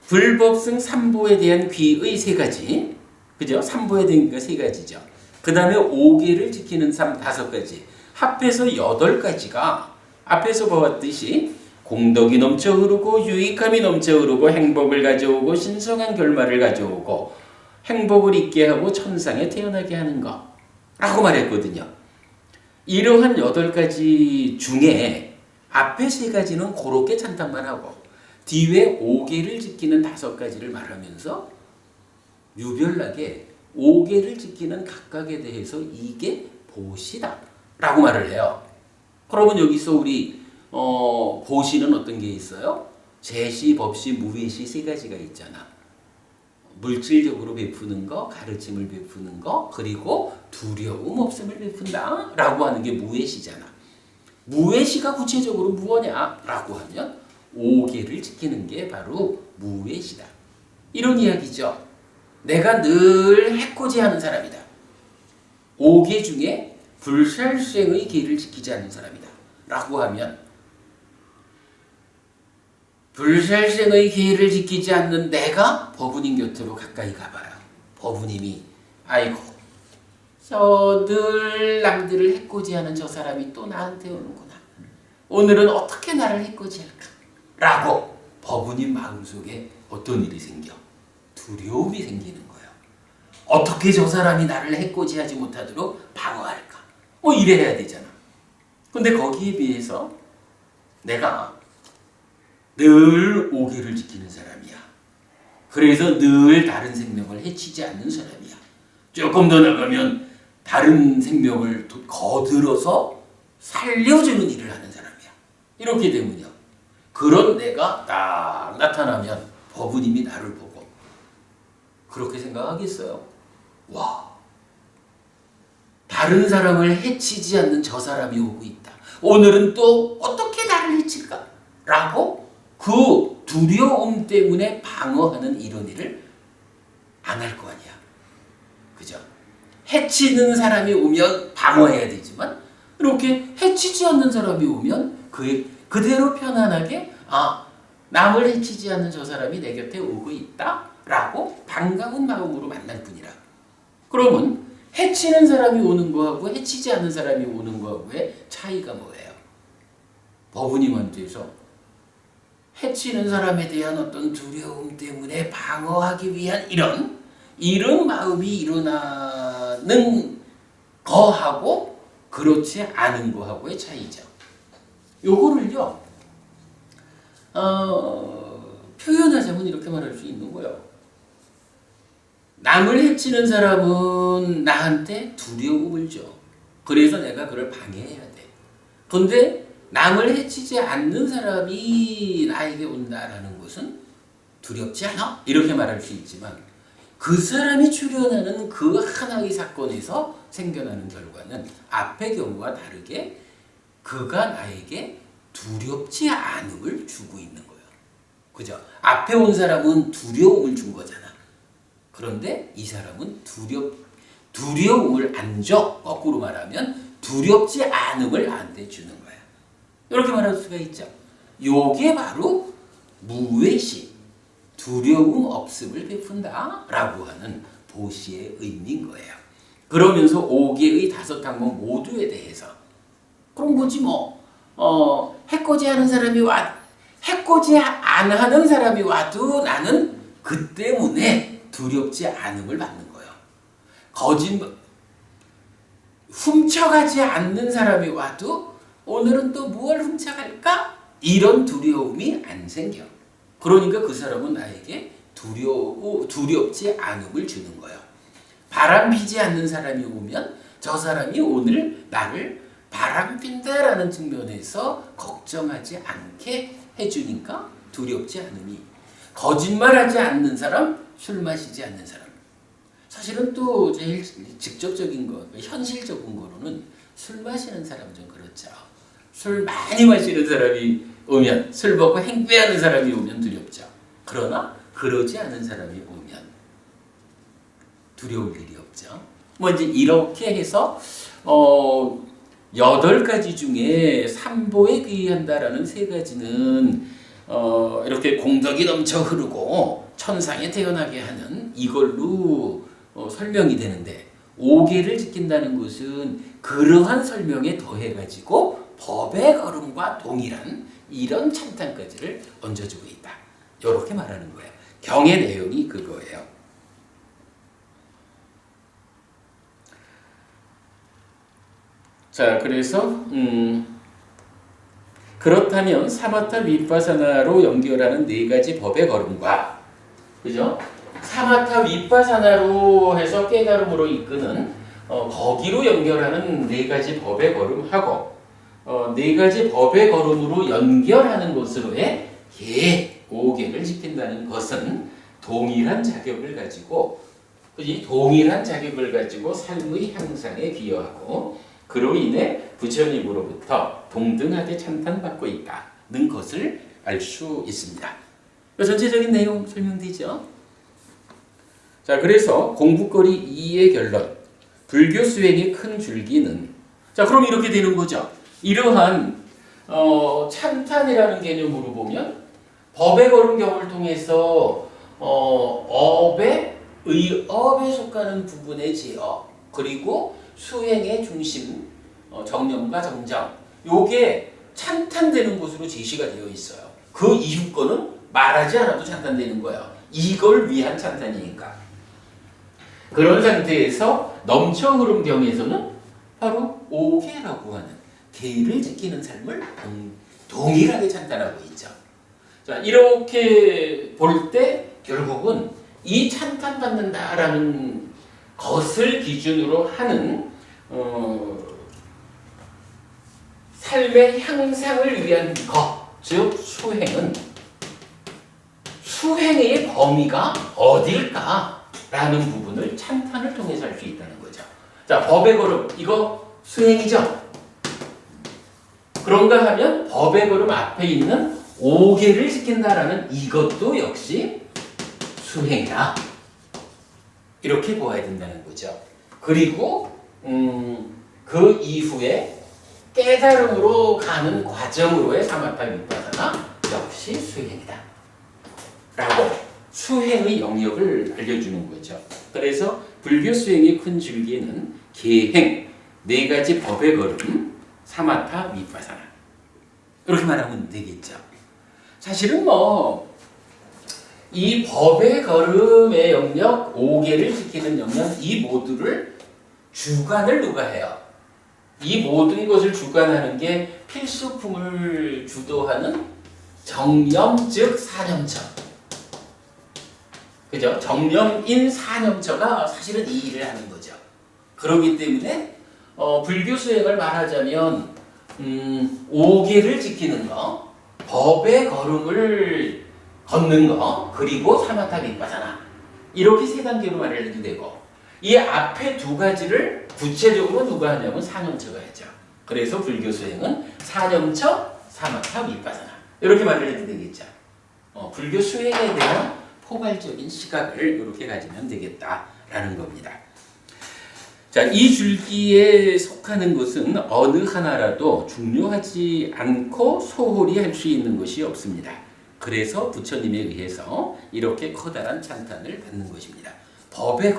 불법승 삼보에 대한 귀의 3가지, 그죠? 삼보에 대한 게 3가지죠. 그 다음에 5계를 지키는 삶 5가지, 합해서 8가지가 앞에서 보았듯이 공덕이 넘쳐 흐르고 유익함이 넘쳐 흐르고 행복을 가져오고 신성한 결말을 가져오고 행복을 있게 하고 천상에 태어나게 하는 것 라고 말했거든요. 이러한 8가지 중에 앞에 3가지는 그렇게 찬탄만 하고 뒤에 5계를 지키는 5가지를 말하면서 유별나게 5계를 지키는 각각에 대해서 이게 보시다 라고 말을 해요. 그러면 여기서 우리 보시는 어떤 게 있어요? 제시, 법시, 무외시 3가지가 있잖아. 물질적으로 베푸는 거, 가르침을 베푸는 거, 그리고 두려움 없음을 베푼다 라고 하는 게 무외시잖아. 무외시가 구체적으로 무엇냐 라고 하면 5계를 지키는 게 바로 무외시다. 이런 이야기죠. 내가 늘 해코지하는 사람이다. 5계 중에 불살생의 계를 지키지 않는 사람이다 라고 하면 불살생의 계를 지키지 않는 내가 법운님 곁으로 가까이 가봐요. 법운님이 아이고 저 늘 남들을 해코지하는 저 사람이 또 나한테 오는구나. 오늘은 어떻게 나를 해코지할까? 라고 법운님 마음속에 어떤 일이 생겨? 두려움이 생기는 거예요. 어떻게 저 사람이 나를 해코지하지 못하도록 방어할까? 뭐 이래야 되잖아. 근데 거기에 비해서 내가 늘 5계를 지키는 사람이야. 그래서 늘 다른 생명을 해치지 않는 사람이야. 조금 더 나가면 다른 생명을 거들어서 살려주는 일을 하는 사람이야. 이렇기 때문이야. 그런 내가 딱 나타나면 법부님이 나를 보고 그렇게 생각하겠어요? 와, 다른 사람을 해치지 않는 저 사람이 오고 있다. 오늘은 또 어떻게 나를 해칠까? 라고 그 두려움 때문에 방어하는 이런 일을 안 할 거 아니야. 그죠? 해치는 사람이 오면 방어해야 되지만 이렇게 해치지 않는 사람이 오면 그대로 편안하게 남을 해치지 않는 저 사람이 내 곁에 오고 있다 라고 반가운 마음으로 만날 뿐이라. 그러면 해치는 사람이 오는 거하고 해치지 않는 사람이 오는 거하고의 차이가 뭐예요? 법부님한테서 해치는 사람에 대한 어떤 두려움 때문에 방어하기 위한 이런 마음이 일어나는 거하고 그렇지 않은 거하고의 차이죠. 요거를요, 표현하자면 이렇게 말할 수 있는 거예요. 남을 해치는 사람은 나한테 두려움을 줘. 그래서 내가 그를 방해해야 돼. 근데 남을 해치지 않는 사람이 나에게 온다라는 것은 두렵지 않아? 이렇게 말할 수 있지만 그 사람이 출현하는 그 하나의 사건에서 생겨나는 결과는 앞의 경우와 다르게 그가 나에게 두렵지 않음을 주고 있는 거예요. 그죠? 앞에 온 사람은 두려움을 준 거잖아. 그런데 이 사람은 두려움을 안 줘. 거꾸로 말하면 두렵지 않음을 나한테 주는 거야. 이렇게 말할 수가 있죠. 요게 바로 무외시, 두려움 없음을 베푼다 라고 하는 보시의 의미인 거예요. 그러면서 5개의 5학문 모두에 대해서 그런 거지 뭐. 해코지 하는 사람이 해코지 안 하는 사람이 와도 나는 그 때문에 두렵지 않음을 받는 거예요. 훔쳐가지 않는 사람이 와도 오늘은 또 무엇을 훔쳐갈까? 이런 두려움이 안 생겨. 그러니까 그 사람은 나에게 두렵지 않음을 주는 거예요. 바람 피지 않는 사람이 오면 저 사람이 오늘 나를 바람 핀다라는 측면에서 걱정하지 않게 해주니까 두렵지 않으니, 거짓말하지 않는 사람, 술 마시지 않는 사람. 사실은 또 제일 직접적인 거, 현실적인 거로는 술 마시는 사람 좀 그렇죠. 술 많이 마시는 사람이 오면, 술 먹고 행패하는 사람이 오면 두렵죠. 그러나 그러지 않은 사람이 오면 두려울 일이 없죠. 뭐 이제 이렇게 해서 8가지 중에 삼보에 귀의한다라는 3가지는 이렇게 공덕이 넘쳐 흐르고 천상에 태어나게 하는 이걸로 설명이 되는데, 5계를 지킨다는 것은 그러한 설명에 더해가지고 법의 걸음과 동일한 이런 찬탄까지를 얹어주고 있다. 이렇게 말하는 거예요. 경의 내용이 그거예요. 자, 그래서 그렇다면 사마타 윗바사나로 연결하는 4가지 법의 걸음과, 그죠? 사마타 윗바사나로 해서 깨달음으로 이끄는 거기로 연결하는 4가지 법의 걸음하고 4가지 법의 걸음으로 연결하는 것으로의 5계를 지킨다는 것은 동일한 자격을 가지고 삶의 향상에 기여하고 그로 인해 부처님으로부터 동등하게 찬탄받고 있다는 것을 알 수 있습니다. 전체적인 내용 설명되죠? 자, 그래서 공부거리 2의 결론, 불교 수행의 큰 줄기는, 자, 그럼 이렇게 되는 거죠. 이러한 찬탄이라는 개념으로 보면 법의 걸음경을 통해서 의업에 속하는 부분의 제어, 그리고 수행의 중심, 정념과 정정, 요게 찬탄되는 것으로 제시가 되어 있어요. 그 이후 거는 말하지 않아도 찬탄되는 거예요. 이걸 위한 찬탄이니까. 그런 상태에서 넘쳐 흐름 경에서는 바로 5계라고 하는 계를 지키는 삶을 동일하게 찬탄하고 있죠. 자, 이렇게 볼 때 결국은 이 찬탄받는다라는 것을 기준으로 하는 삶의 향상을 위한 것, 즉 수행의 범위가 어딜까라는 부분을 찬탄을 통해서 알 수 있다는 거죠. 자, 법의 걸음, 이거 수행이죠? 그런가 하면 법의 걸음 앞에 있는 5개를 지킨다라는 이것도 역시 수행이다. 이렇게 보아야 된다는 거죠. 그리고 그 이후에 깨달음으로 가는 과정으로의 사마타 위파사나 역시 수행이다. 라고 수행의 영역을 알려주는 거죠. 그래서 불교 수행의 큰 줄기에는 계행, 4가지 법의 걸음, 사마타 위파사나 이렇게 말하면 되겠죠. 사실은 이 법의 걸음의 영역, 5개를 지키는 영역, 이 모두를 주관을 누가 해요? 이 모든 것을 주관하는 게 필수품을 주도하는 정념, 즉 사념처. 그죠? 정념인 사념처가 사실은 이 일을 하는 거죠. 그렇기 때문에 불교 수행을 말하자면 5개를 지키는 거, 법의 걸음을 걷는 거, 그리고 사마타 비파사나 이렇게 3단계로 말을 해도 되고, 이 앞에 2가지를 구체적으로 누가 하냐면 사념처가 하죠. 그래서 불교 수행은 사념처, 사마타 비파사나 이렇게 말을 해도 되겠죠. 불교 수행에 대한 포괄적인 시각을 이렇게 가지면 되겠다라는 겁니다. 자, 이 줄기에 속하는 것은 어느 하나라도 중요하지 않고 소홀히 할 수 있는 것이 없습니다. 그래서 부처님에 의해서 이렇게 커다란 찬탄을 받는 것입니다. 법의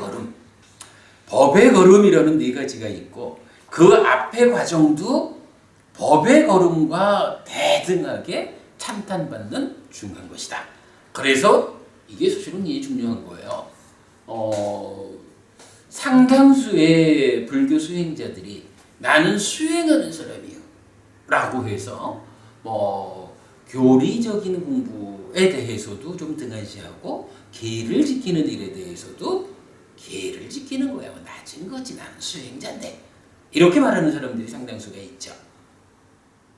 걸음이라는 4가지가 있고 그 앞의 과정도 법의 걸음과 대등하게 찬탄받는 중요한 것이다. 그래서 이게 사실은 이게 중요한 거예요. 상당수의 불교 수행자들이 나는 수행하는 사람이요 라고 해서 교리적인 공부에 대해서도 좀 등한시하고 계를 지키는 일에 대해서도 계를 지키는 거야. 낮은 거지, 나는 수행자인데 이렇게 말하는 사람들이 상당수가 있죠.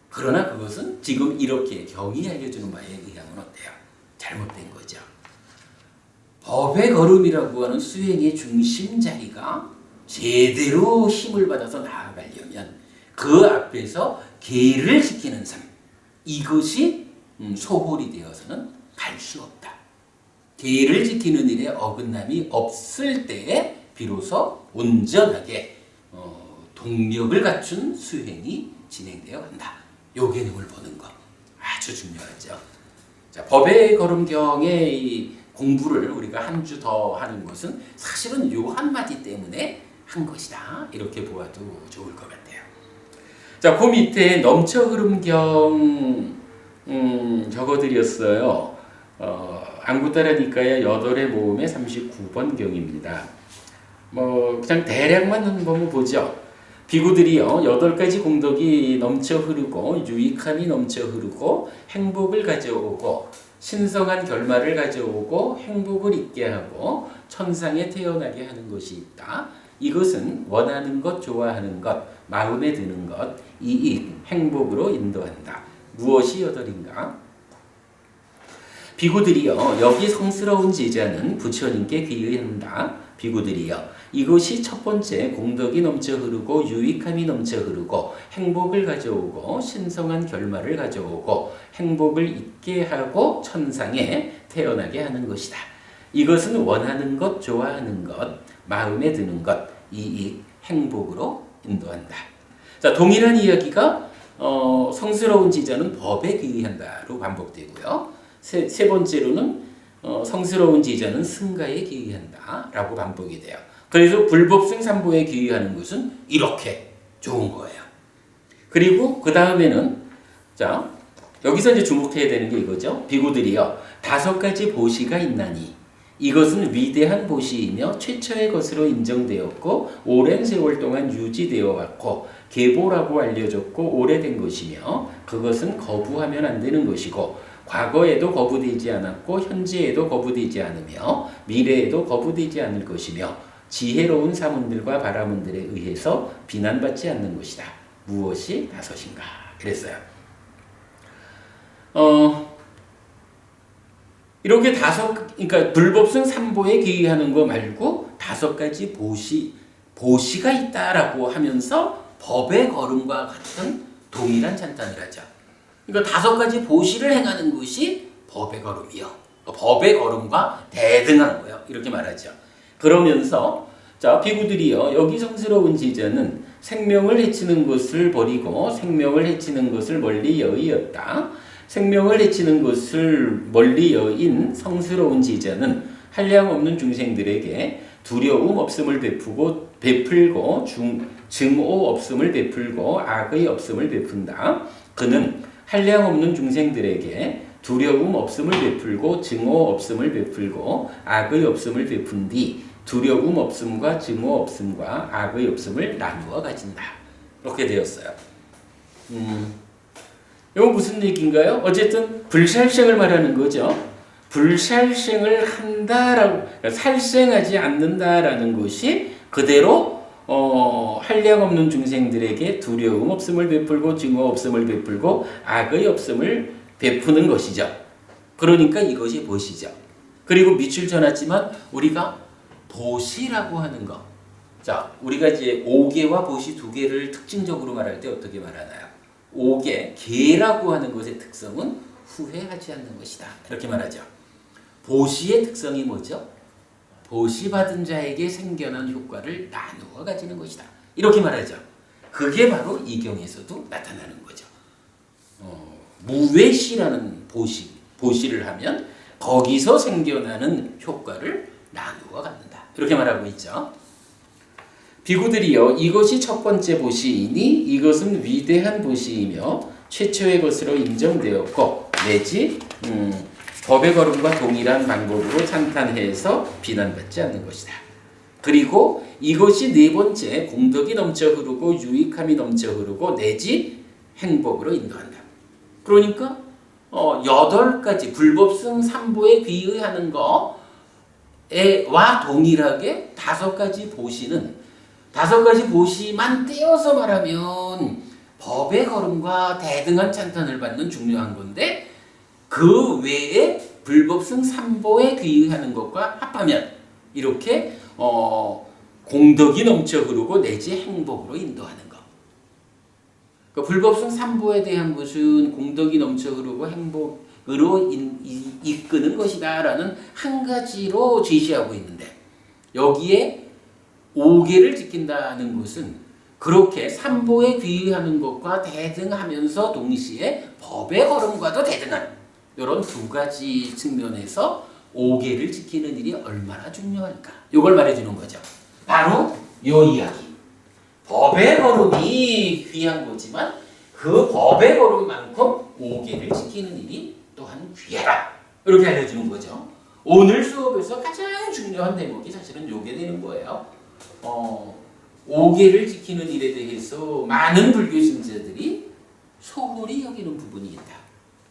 그러나 그것은 지금 이렇게 경이 알려주는 바에 의하면 어때요? 잘못된 거죠. 법의 걸음이라고 하는 수행의 중심 자리가 제대로 힘을 받아서 나아가려면 그 앞에서 계를 지키는 삶, 이것이 소홀히 되어서는 갈 수 없다. 계를 지키는 일에 어긋남이 없을 때에 비로소 온전하게 동력을 갖춘 수행이 진행되어 간다. 요 개념을 보는 거 아주 중요하죠. 자, 법의 걸음경의 이 공부를 우리가 한 주 더 하는 것은 사실은 요 한마디 때문에 한 것이다. 이렇게 보아도 좋을 것 같아요. 자, 그 밑에 넘쳐 흐름경 적어드렸어요. 안구따라 니까야 8의 모음의 39번 경입니다. 그냥 대략만 한번 보죠. 비구들이요, 8가지 공덕이 넘쳐 흐르고 유익함이 넘쳐 흐르고 행복을 가져오고 신성한 결말을 가져오고 행복을 있게 하고 천상에 태어나게 하는 것이 있다. 이것은 원하는 것, 좋아하는 것, 마음에 드는 것, 이익, 행복으로 인도한다. 무엇이 8인가? 비구들이여, 여기 성스러운 제자는 부처님께 귀의한다. 비구들이여, 이것이 첫 번째 공덕이 넘쳐 흐르고 유익함이 넘쳐 흐르고 행복을 가져오고 신성한 결말을 가져오고 행복을 있게 하고 천상에 태어나게 하는 것이다. 이것은 원하는 것, 좋아하는 것, 마음에 드는 것, 이익, 행복으로 인도한다. 자, 동일한 이야기가 성스러운 지자는 법에 귀의한다로 반복되고요. 세 번째로는 성스러운 지자는 승가에 귀의한다 라고 반복이 돼요. 그래서 불법승 삼보에 귀의하는 것은 이렇게 좋은 거예요. 그리고 그 다음에는 자, 여기서 이제 주목해야 되는 게 이거죠. 비구들이여, 5가지 보시가 있나니 이것은 위대한 보시이며 최초의 것으로 인정되었고 오랜 세월 동안 유지되어 왔고 계보라고 알려졌고 오래된 것이며 그것은 거부하면 안 되는 것이고 과거에도 거부되지 않았고 현재에도 거부되지 않으며 미래에도 거부되지 않을 것이며 지혜로운 사문들과 바라문들에 의해서 비난받지 않는 것이다. 무엇이 다섯인가? 그랬어요. 이렇게 그러니까 불법성 삼보에 귀의하는 거 말고 5가지 보시가 있다라고 하면서 법의 걸음과 같은 동일한 찬탄을 하죠. 그러니까 5가지 보시를 행하는 것이 법의 걸음이요. 법의 걸음과 대등한 거예요. 이렇게 말하죠. 그러면서 자 비구들이요, 여기 성스러운 제자는 생명을 해치는 것을 버리고 생명을 해치는 것을 멀리 여의었다. 생명을 해치는 것을 멀리 여인 성스러운 제자는 한량없는 중생들에게 두려움 없음을 베풀고 증오 없음을 베풀고 악의 없음을 베푼다. 그는 한량없는 중생들에게 두려움 없음을 베풀고 증오 없음을 베풀고 악의 없음을 베푼 뒤 두려움 없음과 증오 없음과 악의 없음을 나누어 가진다. 이렇게 되었어요. 이건 무슨 얘기인가요? 어쨌든 불살생을 말하는 거죠. 불살생을 한다라고, 살생하지 않는다라는 것이 그대로 한량없는 중생들에게 두려움 없음을 베풀고 증오 없음을 베풀고 악의 없음을 베푸는 것이죠. 그러니까 이것이 보시죠. 그리고 밑줄 쳐놨지만 우리가 보시라고 하는 것. 자, 우리가 이제 오계와 보시 2개를 특징적으로 말할 때 어떻게 말하나요? 오계, 계라고 하는 것의 특성은 후회하지 않는 것이다. 이렇게 말하죠. 보시의 특성이 뭐죠? 보시받은 자에게 생겨난 효과를 나누어 가지는 것이다. 이렇게 말하죠. 그게 바로 이 경에서도 나타나는 거죠. 무외시라는 보시를 하면 거기서 생겨나는 효과를 나누어 갖는다. 이렇게 말하고 있죠. 비구들이여, 이것이 첫 번째 보시이니 이것은 위대한 보시이며 최초의 것으로 인정되었고 내지 법의 걸음과 동일한 방법으로 찬탄해서 비난받지 않는 것이다. 그리고 이것이 네 번째 공덕이 넘쳐 흐르고 유익함이 넘쳐 흐르고 내지 행복으로 인도한다. 그러니까 8가지 불법성 삼보에 귀의하는 거와 동일하게 5가지 보시만 떼어서 말하면 법의 걸음과 대등한 찬탄을 받는 중요한 건데 그 외에 불법성 삼보에 귀의하는 것과 합하면 이렇게 공덕이 넘쳐 흐르고 내지 행복으로 인도하는 것. 그러니까 불법성 삼보에 대한 것은 공덕이 넘쳐 흐르고 행복으로 이끄는 것이다라는 한 가지로 제시하고 있는데 여기에 5개를 지킨다는 것은 그렇게 삼보에 귀의하는 것과 대등하면서 동시에 법의 걸음과도 대등한 이런 2가지 측면에서 5개를 지키는 일이 얼마나 중요할까? 이걸 말해주는 거죠. 바로 이 이야기. 법의 걸음이 귀한 거지만 그 법의 걸음만큼 5개를 지키는 일이 또한 귀하다. 이렇게 알려주는 거죠. 오늘 수업에서 가장 중요한 대목이 사실은 이게 되는 거예요. 5개를 지키는 일에 대해서 많은 불교 신자들이 소홀히 여기는 부분이 있다.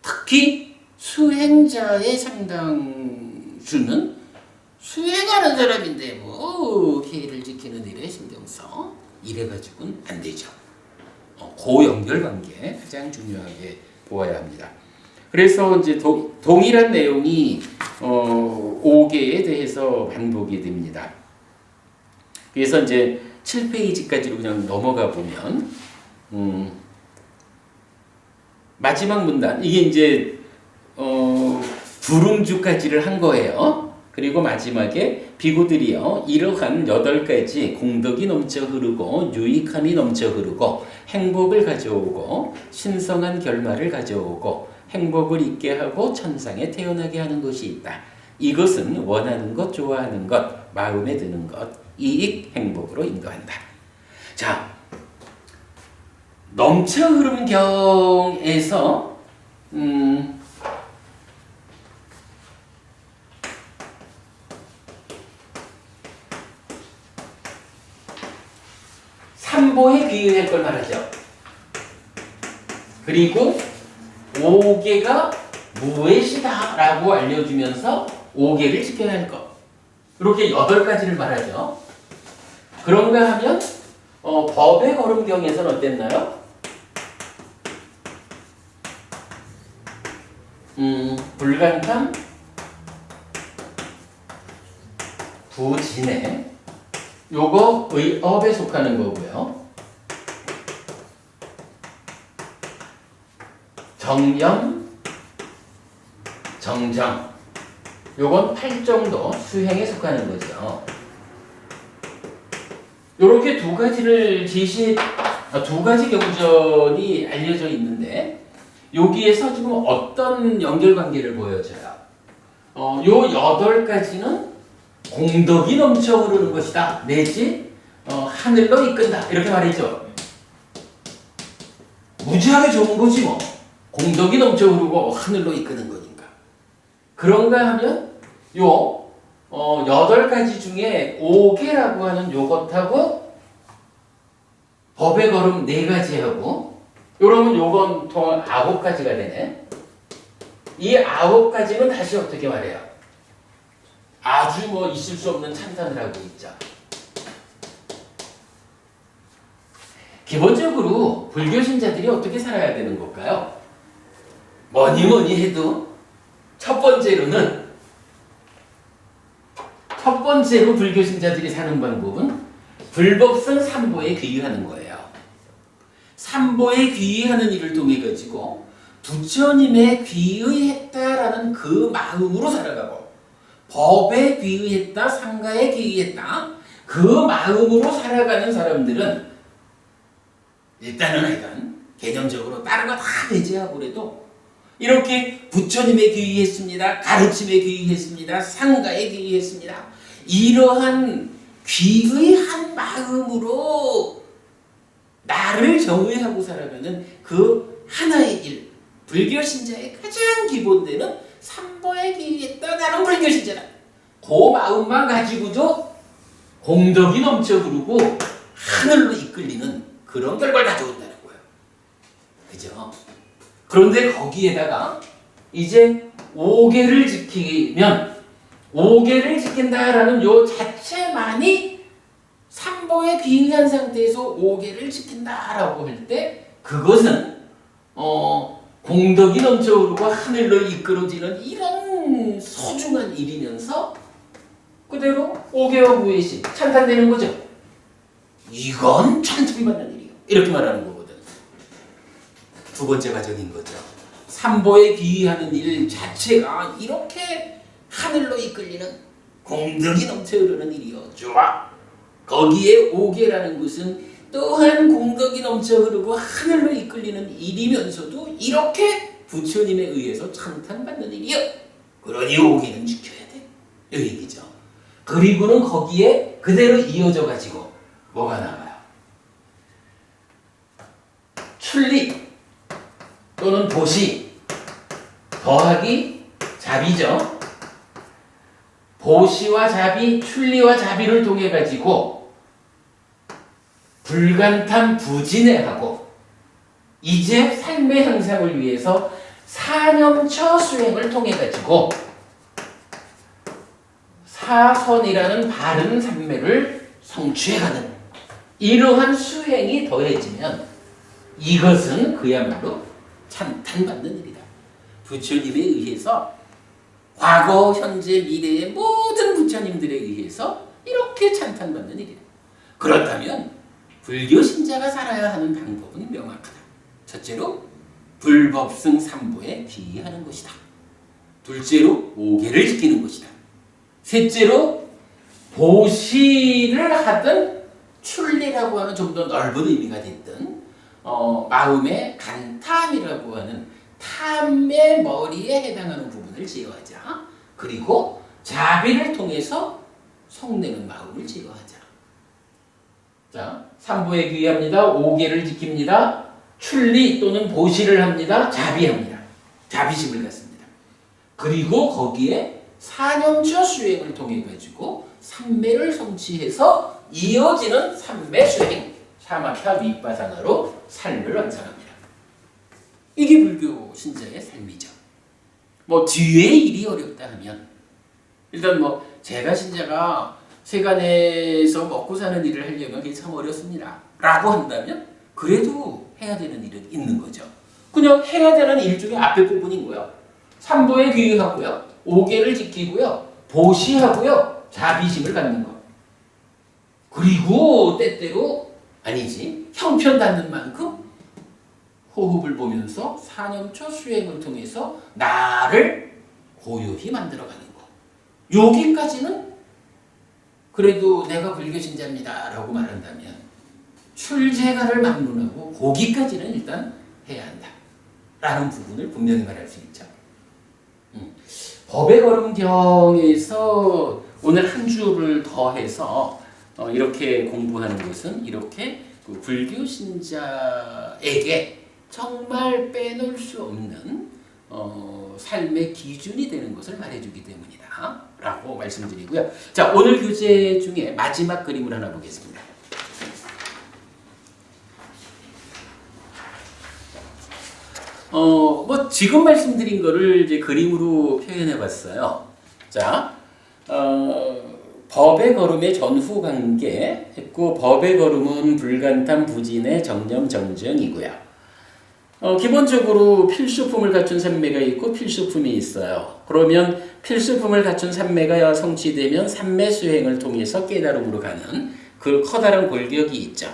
특히 수행자의 상당수는 수행하는 사람인데 뭐 계를 지키는 일에 신경 써 이래가지고는 안 되죠. 그 연결관계 가장 중요하게 보아야 합니다. 그래서 이제 동일한 내용이 5개에 대해서 반복이 됩니다. 그래서 이제 7페이지까지로 그냥 넘어가 보면 마지막 문단 이게 이제 두릉주까지를 한 거예요. 그리고 마지막에 비구들이여 이러한 8가지 공덕이 넘쳐 흐르고 유익함이 넘쳐 흐르고 행복을 가져오고 신성한 결말을 가져오고 행복을 있게 하고 천상에 태어나게 하는 것이 있다. 이것은 원하는 것, 좋아하는 것, 마음에 드는 것, 이익, 행복으로 인도한다. 자, 넘쳐 흐름 경에서 삼보에 귀의할 걸 말하죠. 그리고 5개가 무엇이다라고 알려주면서 5개를 지켜야 할 것. 이렇게 8가지를 말하죠. 그런가 하면 법의 걸음경에서는 어땠나요? 불간탐 부진해 요거 의업에 속하는 거고요. 정염 정정 요건 8정도 수행에 속하는 거죠. 요렇게 두 가지를 두 가지 경전이 알려져 있는데 여기에서 지금 어떤 연결관계를 보여줘요? 요 8가지는 공덕이 넘쳐 흐르는 것이다. 내지 하늘로 이끈다. 이렇게 말이죠. 무지하게 좋은 거지 뭐. 공덕이 넘쳐 흐르고 하늘로 이끄는 거니까. 그런가 하면 요 8가지 중에 5개라고 하는 요것하고 법의 걸음 4가지하고 요러면 요건 통 9가지가 되네. 이 9가지는 다시 어떻게 말해요? 아주 뭐 있을 수 없는 찬탄을 하고 있죠. 기본적으로 불교 신자들이 어떻게 살아야 되는 걸까요? 뭐니 해도 첫 번째로 불교 신자들이 사는 방법은 불법성 삼보에 귀의하는 거예요. 삼보에 귀의하는 일을 통해 가지고 부처님에 귀의했다라는 그 마음으로 살아가고 법에 귀의했다, 상가에 귀의했다 그 마음으로 살아가는 사람들은 일단은 하여간 개념적으로 다른 거 다 배제하고 그래도 이렇게 부처님에 귀의했습니다, 가르침에 귀의했습니다, 상가에 귀의했습니다 이러한 귀의한 마음으로 나를 정의하고 살아가는 그 하나의 일, 불교 신자의 가장 기본되는 삼보에 귀의했다 나는 불교 신자다 그 마음만 가지고도 공덕이 넘쳐 흐르고 하늘로 이끌리는 그런 결과를 가져온다는 거예요. 그죠? 그런데 거기에다가 이제 5개를 지키면 5개를 지킨다라는 요 자체만이 삼보에 귀의한 상태에서 5개를 지킨다라고 할 때 그것은 공덕이 넘쳐 흐르고 하늘로 이끌어지는 이런 소중한 일이면서 그대로 5개와 무예시 찬탄되는 거죠. 이건 찬탄받는 일이요. 이렇게 말하는 거거든. 두 번째 과정인 거죠. 삼보에 귀의하는 일 자체가 이렇게 하늘로 이끌리는 공덕이 넘쳐 흐르는 일이요. 좋아. 거기에 5개라는 것은 또한 공덕이 넘쳐 흐르고 하늘로 이끌리는 일이면서도 이렇게 부처님에 의해서 찬탄받는 일이요. 그러니 5개는 지켜야 돼. 이 얘기죠. 그리고는 거기에 그대로 이어져 가지고 뭐가 나와요? 출리 또는 보시 더하기 자비죠. 보시와 자비, 출리와 자비를 통해 가지고 불간탐 부진해하고 이제 삶의 향상을 위해서 사념처 수행을 통해 가지고 사선이라는 바른 삼매를 성취해가는 이러한 수행이 더해지면 이것은 그야말로 찬탄받는 일이다. 부처님에 의해서 과거, 현재, 미래의 모든 부처님들에 의해서 이렇게 찬탄받는 일이다. 그렇다면 불교 신자가 살아야 하는 방법은 명확하다. 첫째로 불법승 삼보에 귀의하는 것이다. 둘째로 5개를 지키는 것이다. 셋째로 보시를 하든 출리라고 하는 좀 더 넓은 의미가 됐든 마음의 간탐이라고 하는 탐의 머리에 해당하는 부분을 제어하자. 그리고 자비를 통해서 성내는 마음을 제어하자. 자, 삼보에 귀의합니다. 5개를 지킵니다. 출리 또는 보시를 합니다. 자비합니다. 자비심을 갖습니다. 그리고 거기에 사념처 수행을 통해 가지고 삼매를 성취해서 이어지는 삼매 수행, 사마타 윗바사나로 삶을 완성합니다. 이게 불교 신자의 삶이죠. 뭐 뒤에 일이 어렵다 하면 일단 뭐 제가 신자가 세간에서 먹고 사는 일을 하려면 그게 참 어렵습니다. 라고 한다면 그래도 해야 되는 일은 있는 거죠. 그냥 해야 되는 일 중에 앞에 부분인 거예요. 삼보에 귀의하고요. 오계를 지키고요. 보시하고요. 자비심을 갖는 것. 그리고 때때로 아니지 형편 닿는 만큼 호흡을 보면서 사념처 수행을 통해서 나를 고요히 만들어가는 것. 여기까지는 그래도 내가 불교 신자입니다 라고 말한다면 출제가를 막론하고 거기까지는 일단 해야 한다 라는 부분을 분명히 말할 수 있죠. 법의 걸음경에서 오늘 한 주를 더해서 이렇게 공부하는 것은 이렇게 그 불교 신자에게 정말 빼놓을 수 없는 삶의 기준이 되는 것을 말해주기 때문이다 라고 말씀드리고요. 자, 오늘 교재 중에 마지막 그림을 하나 보겠습니다. 뭐 지금 말씀드린 거를 이제 그림으로 표현해 봤어요. 자, 법의 걸음의 전후 관계 했고, 법의 걸음은 불간탐 부진의 정념 정정이고요. 기본적으로 필수품을 갖춘 삼매가 있고 필수품이 있어요. 그러면 필수품을 갖춘 삼매가 성취되면 삼매 수행을 통해서 깨달음으로 가는 그 커다란 골격이 있죠.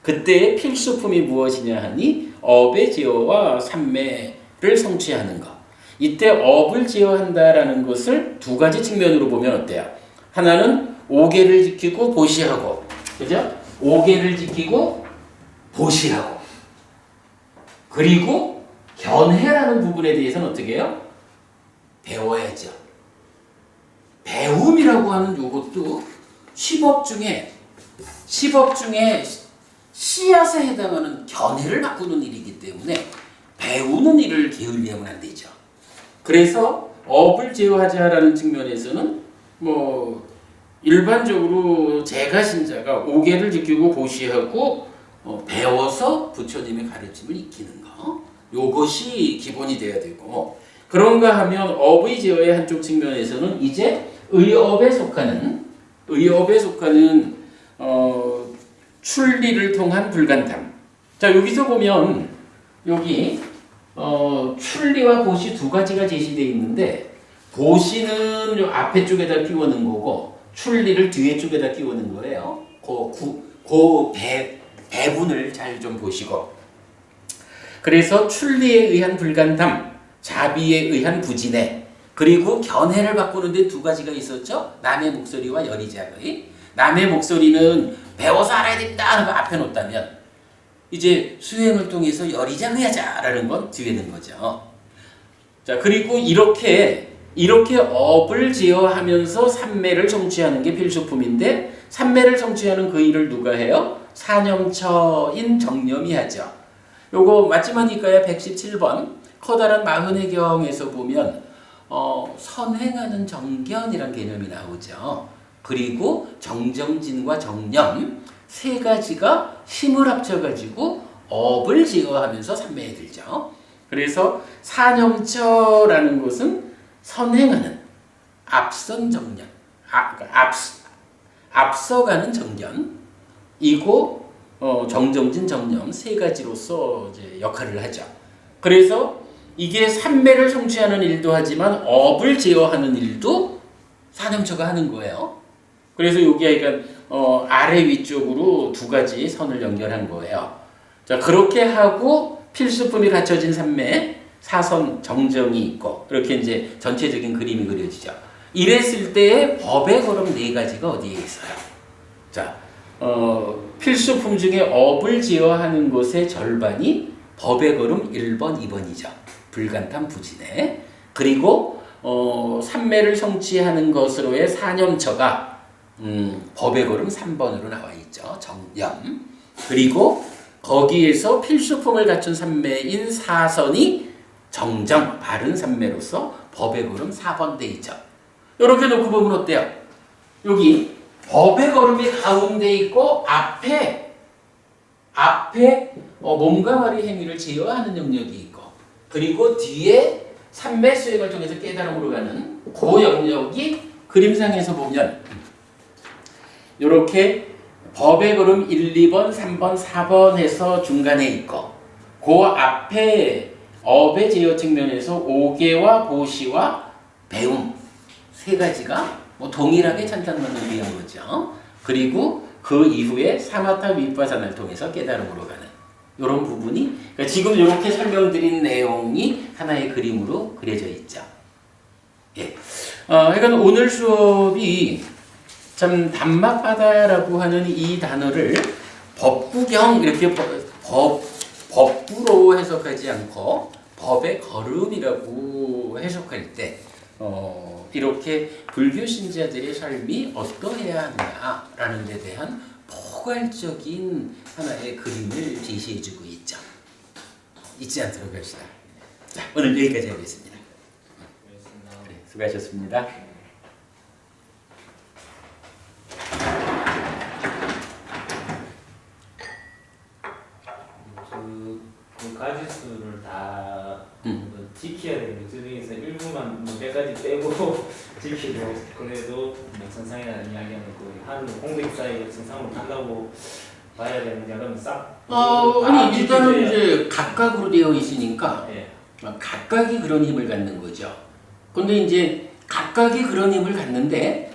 그때의 필수품이 무엇이냐 하니 업의 제어와 삼매를 성취하는 것. 이때 업을 제어한다라는 것을 두 가지 측면으로 보면 어때요? 하나는 오계를 지키고 보시하고, 그죠? 오계를 지키고 보시하고, 그리고 견해라는 부분에 대해서는 어떻게 해요? 배워야죠. 배움이라고 하는 이것도 10업 중에 씨앗에 해당하는 견해를 바꾸는 일이기 때문에 배우는 일을 게을리하면 안 되죠. 그래서 업을 제어하자라는 측면에서는 뭐 일반적으로 제가 신자가 오계를 지키고 보시하고 배워서 부처님의 가르침을 익히는 거, 요것이 기본이 돼야 되고, 그런가 하면 업의 제어의 한쪽 측면에서는 이제 의업에 속하는 출리를 통한 불간탐. 자, 여기서 보면 여기 출리와 보시 두 가지가 제시되어 있는데, 보시는 요 앞에 쪽에다 끼워넣은 거고 출리를 뒤에 쪽에다 끼워넣은 거예요. 배분을 잘 좀 보시고, 그래서 출리에 의한 불간탐, 자비에 의한 부진해, 그리고 견해를 바꾸는데 두 가지가 있었죠. 남의 목소리와 열의작의. 남의 목소리는 배워서 알아야 된다 하는 거 앞에 놓다면, 이제 수행을 통해서 열의작의하자라는 건 뒤에 있는 거죠. 자, 그리고 이렇게 업을 제어하면서 삼매를 성취하는 게 필수품인데, 삼매를 성취하는 그 일을 누가 해요? 사념처인 정념이 하죠. 요거 마지막이니까요. 117번 커다란 마흔의 경에서 보면 선행하는 정견이란 개념이 나오죠. 그리고 정정진과 정념 세 가지가 힘을 합쳐가지고 업을 제어하면서 삼매에 들죠. 그래서 사념처라는 것은 선행하는 앞선 정견, 앞서가는 정견이고, 정정진 정념 세 가지로서 이제 역할을 하죠. 그래서 이게 삼매를 성취하는 일도 하지만 업을 제어하는 일도 사념처가 하는 거예요. 그래서 여기 그러니까 아래 위쪽으로 두 가지 선을 연결한 거예요. 자, 그렇게 하고 필수품이 갖춰진 삼매 사선 정정이 있고, 이렇게 이제 전체적인 그림이 그려지죠. 이랬을 때의 법의 걸음 네 가지가 어디에 있어요? 자, 필수품 중에 업을 제어하는 것의 절반이 법의 걸음 1번, 2번이죠. 불간탐 부진해. 그리고 삼매를 성취하는 것으로의 사념처가 법의 걸음 3번으로 나와 있죠. 정념. 그리고 거기에서 필수품을 갖춘 삼매인 사선이 정정, 바른 삼매로서 법의 걸음 4번 돼 있죠. 이렇게 놓고 보면 어때요? 여기 법의 걸음이 가운데 있고 앞에 몸과 말의 행위를 제어하는 영역이 있고, 그리고 뒤에 삼매 수행을 통해서 깨달음으로 가는 그 영역이 그림상에서 보면 이렇게 법의 걸음 1, 2번, 3번, 4번 해서 중간에 있고 그 앞에 업의 제어 측면에서 오계와 보시와 배움 세 가지가 뭐 동일하게 찬탄만을 위한 거죠. 그리고 그 이후에 사마타 비파사나를 통해서 깨달음으로 가는 이런 부분이 그러니까 지금 이렇게 설명드린 내용이 하나의 그림으로 그려져 있죠. 예. 그러니까 오늘 수업이 참 담마바다라고 하는 이 단어를 법구경 이렇게 법부로 해석하지 않고 법의 걸음이라고 해석할 때 이렇게 불교 신자들의 삶이 어떠해야 하느냐라는 데 대한 포괄적인 하나의 그림을 제시해주고 있죠. 잊지 않도록 합시다. 자, 오늘 여기까지 하겠습니다. 네, 수고하셨습니다. 그 가지수를 다 지켜야 되는데 그 중에서 일부만 몇 가지 빼고 지키고 그래도 정상이라는 이야기는 그 한 공백사의 정상으로 간다고 봐야 되느냐 그러면 싹 아니 일단은 이제 각각으로 되어 있으니까 예. 각각이 그런 힘을 갖는 거죠. 근데 이제 각각이 그런 힘을 갖는데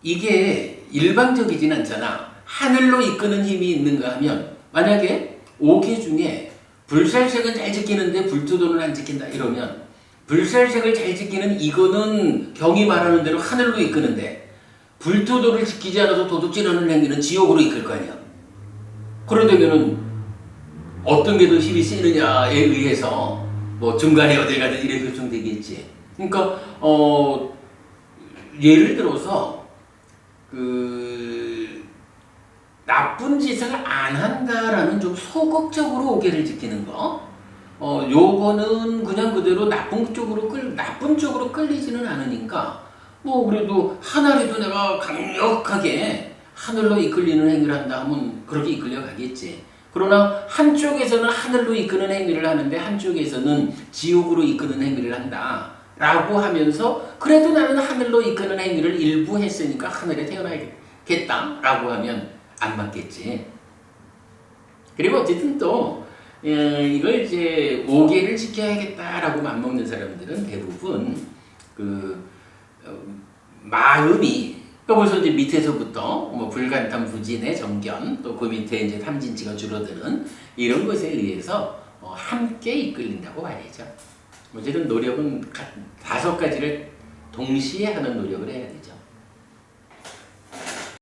이게 일방적이진 않잖아. 하늘로 이끄는 힘이 있는가 하면 만약에 5개 중에 불살색은 잘 지키는데 불투도는 안 지킨다 이러면 불살색을 잘 지키는 이거는 경이 말하는 대로 하늘로 이끄는데 불투도를 지키지 않아서 도둑질하는 행위는 지옥으로 이끌 거 아니야. 그러되면은 어떤 게 더 힘이 세느냐에 의해서 뭐 중간에 어딜 가든 이래 결정되겠지. 그러니까 예를 들어서 그 나쁜 짓을 안 한다라는 좀 소극적으로 오계를 지키는 거. 요거는 그냥 그대로 나쁜 쪽으로 끌리지는 않으니까 뭐 그래도 하나라도 내가 강력하게 하늘로 이끌리는 행위를 한다 하면 그렇게 이끌려 가겠지. 그러나 한쪽에서는 하늘로 이끄는 행위를 하는데 한쪽에서는 지옥으로 이끄는 행위를 한다 라고 하면서 그래도 나는 하늘로 이끄는 행위를 일부 했으니까 하늘에 태어나야겠다 라고 하면 안 맞겠지. 그리고 어쨌든 또 이걸 이제 5계를 지켜야겠다라고 맘먹는 사람들은 대부분 마음이 벌써 이제 밑에서부터 뭐 불간탐, 부진의 정견 또 그 밑에 이제 탐진치가 줄어드는 이런 것에 의해서 함께 이끌린다고 봐야죠. 어쨌든 노력은 5가지를 동시에 하는 노력을 해야 되죠.